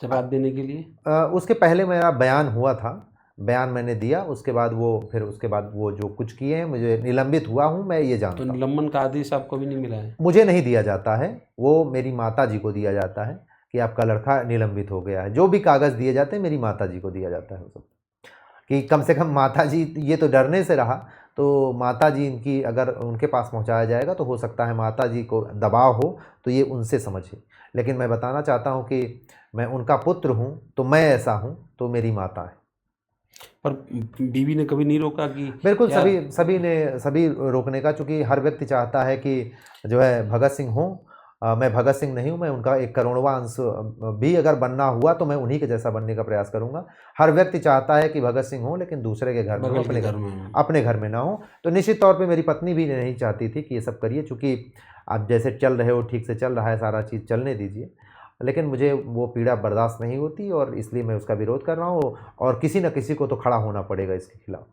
A: जवाब देने के लिए।
B: उसके पहले मेरा बयान हुआ था, बयान मैंने दिया, उसके बाद वो जो कुछ किए हैं, मुझे निलंबित हुआ हूँ, मैं ये
A: तो
B: जानता हूँ।
A: निलंबन का आदेश आपको भी नहीं मिला है?
B: मुझे नहीं दिया जाता है, वो मेरी माता जी को दिया जाता है कि आपका लड़का निलंबित हो गया है। जो भी कागज़ दिए जाते हैं मेरी माता जी को दिया जाता है वो सब, कि कम से कम माता जी, ये तो डरने से रहा, तो माता जी इनकी अगर उनके पास पहुंचाया जाएगा तो हो सकता है माता जी को दबाव हो तो ये उनसे समझे। लेकिन मैं बताना चाहता हूं कि मैं उनका पुत्र हूं, तो मैं ऐसा हूं तो मेरी माता है।
A: पर बीवी ने कभी नहीं रोका कि
B: बिल्कुल,
A: यार?
B: सभी रोकने का, चूँकि हर व्यक्ति चाहता है कि जो है भगत सिंह हो। मैं भगत सिंह नहीं हूँ, मैं उनका 1 करोड़वां अंश भी अगर बनना हुआ तो मैं उन्हीं के जैसा बनने का प्रयास करूँगा। हर व्यक्ति चाहता है कि भगत सिंह हो, लेकिन दूसरे के घर में हो,
A: बगल के घर में हो।
B: अपने घर में ना हो। तो निश्चित तौर पे मेरी पत्नी भी नहीं चाहती थी कि ये सब करिए, चूँकि आप जैसे चल रहे हो ठीक से चल रहा है, सारा चीज़ चलने दीजिए। लेकिन मुझे वो पीड़ा बर्दाश्त नहीं होती और इसलिए मैं उसका विरोध कर रहा हूँ, और किसी न किसी को तो खड़ा होना पड़ेगा इसके खिलाफ।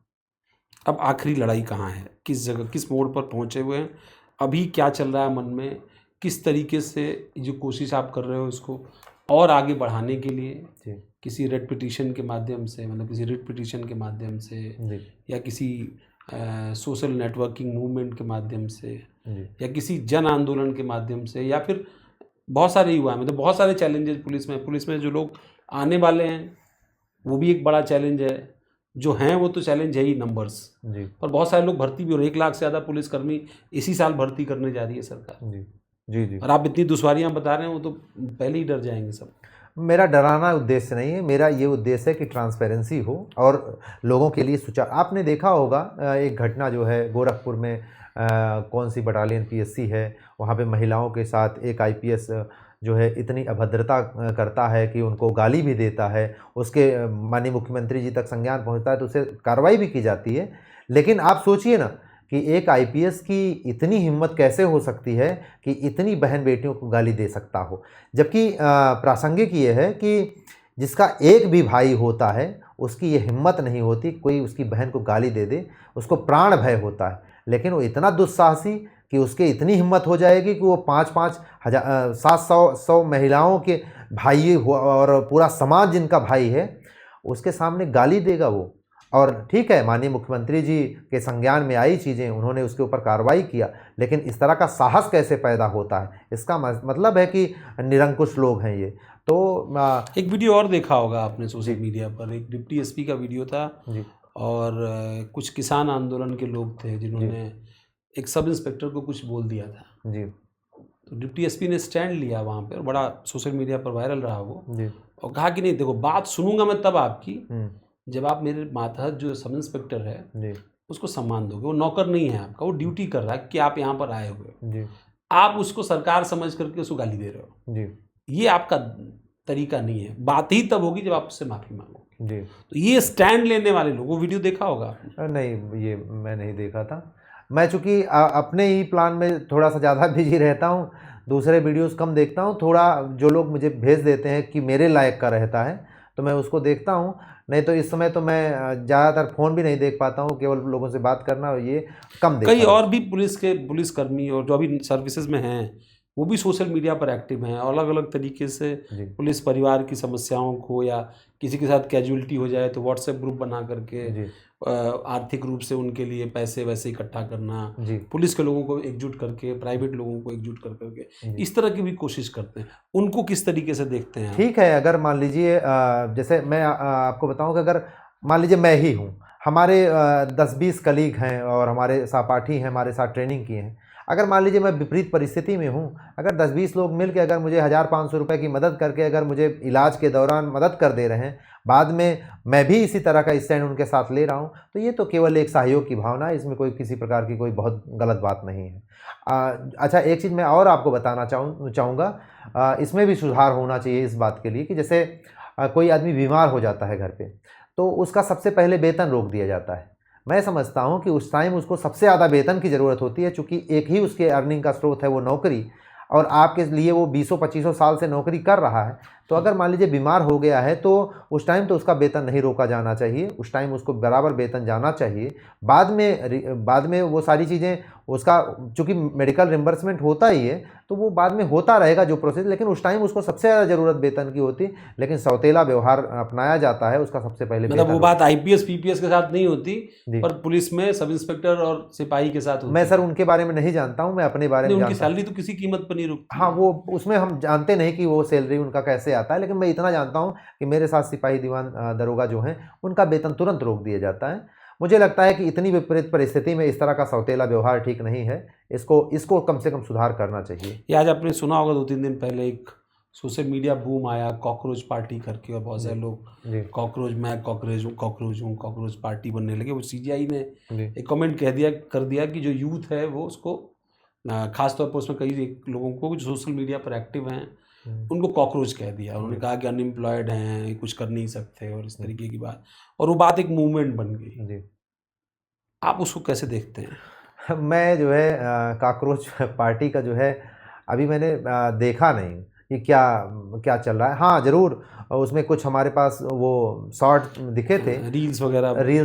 A: अब आखिरी लड़ाई कहाँ है, किस जगह, किस मोड़ पर पहुंचे हुए हैं, अभी क्या चल रहा है मन में, किस तरीके से जो कोशिश आप कर रहे हो इसको और आगे बढ़ाने के लिए?
B: जी
A: किसी रेड पिटीशन के माध्यम से, मतलब किसी रिट पिटीशन के माध्यम से,
B: जी
A: या किसी सोशल नेटवर्किंग मूवमेंट के माध्यम से,
B: जी
A: या किसी जन आंदोलन के माध्यम से, या फिर बहुत सारे युवा हैं, मतलब बहुत सारे चैलेंजेस पुलिस में जो लोग आने वाले हैं वो भी एक बड़ा चैलेंज है, जो हैं वो तो चैलेंज है ही नंबर्स,
B: जी
A: पर बहुत सारे लोग भर्ती भी हो रहे हैं। 1 लाख से ज़्यादा पुलिसकर्मी इसी साल भर्ती करने जा रही है सरकार,
B: जी जी जी।
A: और आप इतनी दुश्वारियां बता रहे हो, वो तो पहले ही डर जाएंगे सब।
B: मेरा डराना उद्देश्य नहीं है, मेरा ये उद्देश्य है कि ट्रांसपेरेंसी हो और लोगों के लिए सुचारू। आपने देखा होगा एक घटना जो है गोरखपुर में, कौन सी बटालियन पीएससी है, वहाँ पे महिलाओं के साथ एक आईपीएस जो है इतनी अभद्रता करता है कि उनको गाली भी देता है, उसके माननीय मुख्यमंत्री जी तक संज्ञान पहुँचता है तो उसे कार्रवाई भी की जाती है। लेकिन आप सोचिए ना कि एक आईपीएस की इतनी हिम्मत कैसे हो सकती है कि इतनी बहन बेटियों को गाली दे सकता हो, जबकि प्रासंगिक ये है कि जिसका एक भी भाई होता है उसकी ये हिम्मत नहीं होती कोई उसकी बहन को गाली दे दे, उसको प्राण भय होता है। लेकिन वो इतना दुस्साहसी कि उसके इतनी हिम्मत हो जाएगी कि वो 5-5 हजार 700 महिलाओं के भाई हो और पूरा समाज जिनका भाई है उसके सामने गाली देगा वो। और ठीक है, माननीय मुख्यमंत्री जी के संज्ञान में आई चीज़ें, उन्होंने उसके ऊपर कार्रवाई किया, लेकिन इस तरह का साहस कैसे पैदा होता है, इसका मतलब है कि निरंकुश लोग हैं ये। तो
A: एक वीडियो और देखा होगा आपने सोशल मीडिया पर, एक डिप्टी एसपी का वीडियो था,
B: जी
A: और कुछ किसान आंदोलन के लोग थे जिन्होंने एक सब इंस्पेक्टर को कुछ बोल दिया था।
B: जी
A: तो डिप्टी एसपी ने स्टैंड लिया वहाँ पे, और बड़ा सोशल मीडिया पर वायरल रहा वो,
B: जी
A: और कहा कि नहीं देखो, बात सुनूंगा मैं तब आपकी जब आप मेरे मातहत जो सब इंस्पेक्टर है
B: जी
A: उसको सम्मान दोगे। वो नौकर नहीं है आपका, वो ड्यूटी कर रहा है कि आप यहाँ पर आए हुए हो,
B: जी
A: आप उसको सरकार समझ करके उसको गाली दे रहे हो।
B: जी
A: ये आपका तरीका नहीं है। बात ही तब होगी जब आप उससे माफ़ी मांगोगे।
B: जी।
A: तो ये स्टैंड लेने वाले लोग, वो वीडियो देखा होगा आपने?
B: नहीं, ये मैं नहीं देखा था। मैं चूँकि अपने ही प्लान में थोड़ा सा ज़्यादा बिजी रहता हूँ, दूसरे वीडियोस कम देखता हूँ। थोड़ा जो लोग मुझे भेज देते हैं कि मेरे लायक का रहता है तो मैं उसको देखता हूँ, नहीं तो इस समय तो मैं ज़्यादातर फ़ोन भी नहीं देख पाता हूँ, केवल लोगों से बात करना और ये कम देखता
A: कई
B: हूँ।
A: और भी पुलिसकर्मी और जो अभी सर्विसेज में हैं वो भी सोशल मीडिया पर एक्टिव हैं, अलग अलग तरीके से
B: जी
A: पुलिस परिवार की समस्याओं को, या किसी के साथ कैजुअलिटी हो जाए तो व्हाट्सएप ग्रुप बना करके
B: जी
A: आर्थिक रूप से उनके लिए पैसे वैसे इकट्ठा करना,
B: जी
A: पुलिस के लोगों को एकजुट करके, प्राइवेट लोगों को एकजुट कर करके
B: जी।
A: इस तरह की भी कोशिश करते हैं। उनको किस तरीके से देखते हैं आप?
B: ठीक है, अगर मान लीजिए जैसे मैं आपको बताऊं कि अगर मान लीजिए मैं ही हूं, हमारे 10-20 कलीग हैं और हमारे सहपाठी हैं, हमारे साथ ट्रेनिंग किए हैं। अगर मान लीजिए मैं विपरीत परिस्थिति में हूँ, अगर 10-20 लोग मिल के अगर मुझे 1,000-500 रुपये की मदद करके अगर मुझे इलाज के दौरान मदद कर दे रहे हैं, बाद में मैं भी इसी तरह का स्टैंड उनके साथ ले रहा हूँ, तो ये तो केवल एक सहयोग की भावना है, इसमें कोई किसी प्रकार की कोई बहुत गलत बात नहीं है। अच्छा, एक चीज़ मैं और आपको बताना चाहूँगा, इसमें भी सुधार होना चाहिए इस बात के लिए कि जैसे कोई आदमी बीमार हो जाता है घर पे, तो उसका सबसे पहले वेतन रोक दिया जाता है। मैं समझता हूँ कि उस टाइम उसको सबसे ज़्यादा वेतन की ज़रूरत होती है, चूँकि एक ही उसके अर्निंग का स्रोत है वो नौकरी, और आपके लिए वो 20-25 साल से नौकरी कर रहा है। तो अगर मान लीजिए बीमार हो गया है तो उस टाइम तो उसका वेतन नहीं रोका जाना चाहिए, उस टाइम उसको बराबर वेतन जाना चाहिए। बाद में वो सारी चीज़ें उसका, चूँकि मेडिकल रिम्बर्समेंट होता ही है तो वो बाद में होता रहेगा जो प्रोसेस, लेकिन उस टाइम उसको सबसे ज़्यादा ज़रूरत वेतन की होती, लेकिन सौतेला व्यवहार अपनाया जाता है, उसका सबसे पहले
A: मतलब वो बात आईपीएस पीपीएस के साथ नहीं होती,
B: जी।
A: पर पुलिस में सब इंस्पेक्टर और सिपाही के साथ होती
B: मैं
A: है।
B: सर उनके बारे में नहीं जानता हूँ, मैं अपने बारे में
A: उनकी
B: जानता हूँ।
A: सैलरी तो किसी कीमत पर नहीं रुकती।
B: हाँ, वो उसमें हम जानते नहीं कि वो सैलरी उनका कैसे आता है, लेकिन मैं इतना जानता हूँ कि मेरे साथ सिपाही दीवान दरोगा जो हैं उनका वेतन तुरंत रोक दिया जाता है। मुझे लगता है कि इतनी विपरीत परिस्थिति में इस तरह का सौतेला व्यवहार ठीक नहीं है, इसको कम से कम सुधार करना चाहिए।
A: ये आज आपने सुना होगा 2-3 दिन पहले एक सोशल मीडिया बूम आया कॉकरोच पार्टी करके, और बहुत सारे लोग
B: जी
A: कॉकरोच, मैं कॉकरोच पार्टी बनने लगे। वो सीजीआई ने
B: जी
A: एक कमेंट कर दिया कि जो यूथ है वो उसको, खास तौर पर उसमें कई एक लोगों को जो सोशल मीडिया पर एक्टिव हैं उनको कॉकरोच कह दिया। उन्होंने कहा कि अनएम्प्लॉयड हैं, कुछ कर नहीं सकते और इस तरीके की बात, और वो बात एक मूवमेंट बन गई।
B: जी।
A: आप उसको कैसे देखते हैं?
B: मैं जो है कॉकरोच पार्टी का जो है अभी मैंने देखा नहीं कि क्या क्या चल रहा है। हाँ, ज़रूर उसमें कुछ हमारे पास वो शॉर्ट दिखे थे,
A: रील्स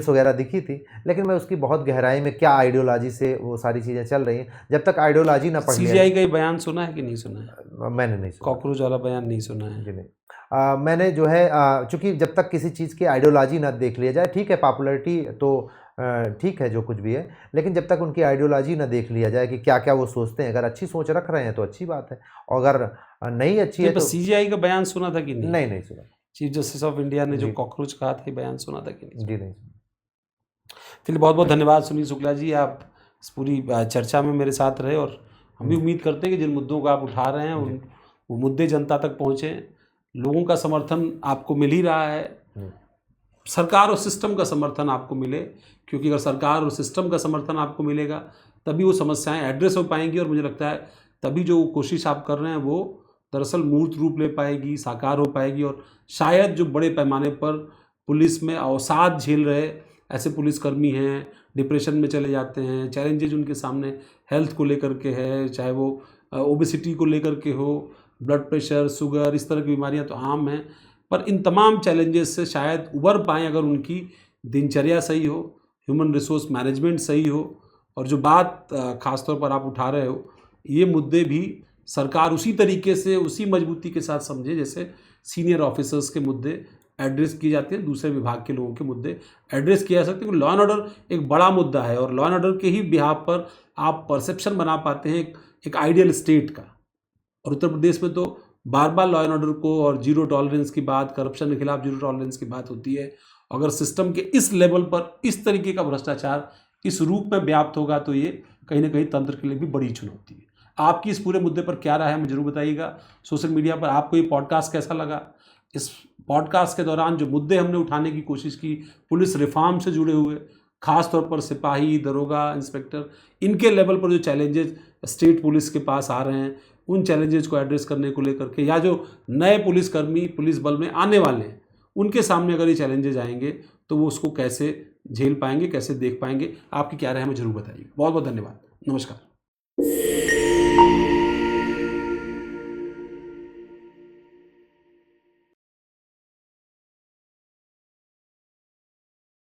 A: वगैरह
B: दिखी थी, लेकिन मैं उसकी बहुत गहराई में क्या आइडियोलॉजी से वो सारी चीज़ें चल रही हैं, जब तक आइडियोलॉजी ना पढ़ लिया।
A: सीजीआई का ये बयान सुना है कि नहीं सुना है?
B: मैंने नहीं सुना।
A: कॉकरोच वाला बयान नहीं सुना है?
B: जी नहीं। मैंने जो है चूँकि जब तक किसी चीज़ की आइडियोलॉजी ना देख लिया जाए, ठीक है पॉपुलैरिटी तो ठीक है जो कुछ भी है, लेकिन जब तक उनकी आइडियोलॉजी ना देख लिया जाए कि क्या क्या वो सोचते हैं, अगर अच्छी सोच रख रहे हैं तो अच्छी बात है, और अगर नहीं अच्छी है तो।
A: सीजीआई का बयान सुना था कि नहीं?
B: नहीं सुना।
A: चीफ जस्टिस ऑफ इंडिया ने जो
B: जी।
A: कॉकरोच कहा था, ये बयान सुना था कि नहीं?
B: जी नहीं।
A: चलिए, बहुत बहुत धन्यवाद सुनील शुक्ला जी, आप इस पूरी चर्चा में मेरे साथ रहे, और हम भी उम्मीद करते हैं कि जिन मुद्दों को आप उठा रहे हैं वो मुद्दे जनता तक पहुँचे। लोगों का समर्थन आपको मिल ही रहा है, सरकार और सिस्टम का समर्थन आपको मिले, क्योंकि अगर सरकार और सिस्टम का समर्थन आपको मिलेगा तभी वो समस्याएं एड्रेस हो पाएंगी, और मुझे लगता है तभी जो कोशिश आप कर रहे हैं वो दरअसल मूर्त रूप ले पाएगी, साकार हो पाएगी, और शायद जो बड़े पैमाने पर पुलिस में अवसाद झेल रहे ऐसे पुलिसकर्मी हैं, डिप्रेशन में चले जाते हैं, चैलेंजेज उनके सामने हेल्थ को लेकर के है, चाहे वो ओबेसिटी को लेकर के हो, ब्लड प्रेशर, शुगर, इस तरह की बीमारियां तो आम हैं, पर इन तमाम चैलेंजेस से शायद उबर पाएँ अगर उनकी दिनचर्या सही हो, ह्यूमन रिसोर्स मैनेजमेंट सही हो, और जो बात ख़ास तौर पर आप उठा रहे हो, ये मुद्दे भी सरकार उसी तरीके से, उसी मजबूती के साथ समझे जैसे सीनियर ऑफिसर्स के मुद्दे एड्रेस किए जाते हैं, दूसरे विभाग के लोगों के मुद्दे एड्रेस किया जा सकते हैं। लॉ एंड ऑर्डर एक बड़ा मुद्दा है, और लॉ एंड ऑर्डर के ही बिहाफ पर आप परसेप्शन बना पाते हैं एक आइडियल स्टेट का। और उत्तर प्रदेश में तो बार बार लॉ एंड ऑर्डर को और जीरो टॉलरेंस की बात, करप्शन के खिलाफ जीरो टॉलरेंस की बात होती है। अगर सिस्टम के इस लेवल पर इस तरीके का भ्रष्टाचार इस रूप में व्याप्त होगा तो ये कहीं ना कहीं तंत्र के लिए भी बड़ी चुनौती है। आपकी इस पूरे मुद्दे पर क्या राय है, मुझे जरूर बताइएगा। सोशल मीडिया पर आपको ये पॉडकास्ट कैसा लगा? इस पॉडकास्ट के दौरान जो मुद्दे हमने उठाने की कोशिश की पुलिस रिफॉर्म से जुड़े हुए, खास तौर पर सिपाही, दरोगा, इंस्पेक्टर, इनके लेवल पर जो चैलेंजेस स्टेट पुलिस के पास आ रहे हैं, उन चैलेंजेस को एड्रेस करने को लेकर के, या जो नए पुलिसकर्मी पुलिस बल में आने वाले हैं उनके सामने अगर ये चैलेंजेस आएंगे तो वो उसको कैसे झेल पाएंगे, कैसे देख पाएंगे, आपकी क्या राय है मुझे जरूर बताइए। बहुत बहुत धन्यवाद, नमस्कार।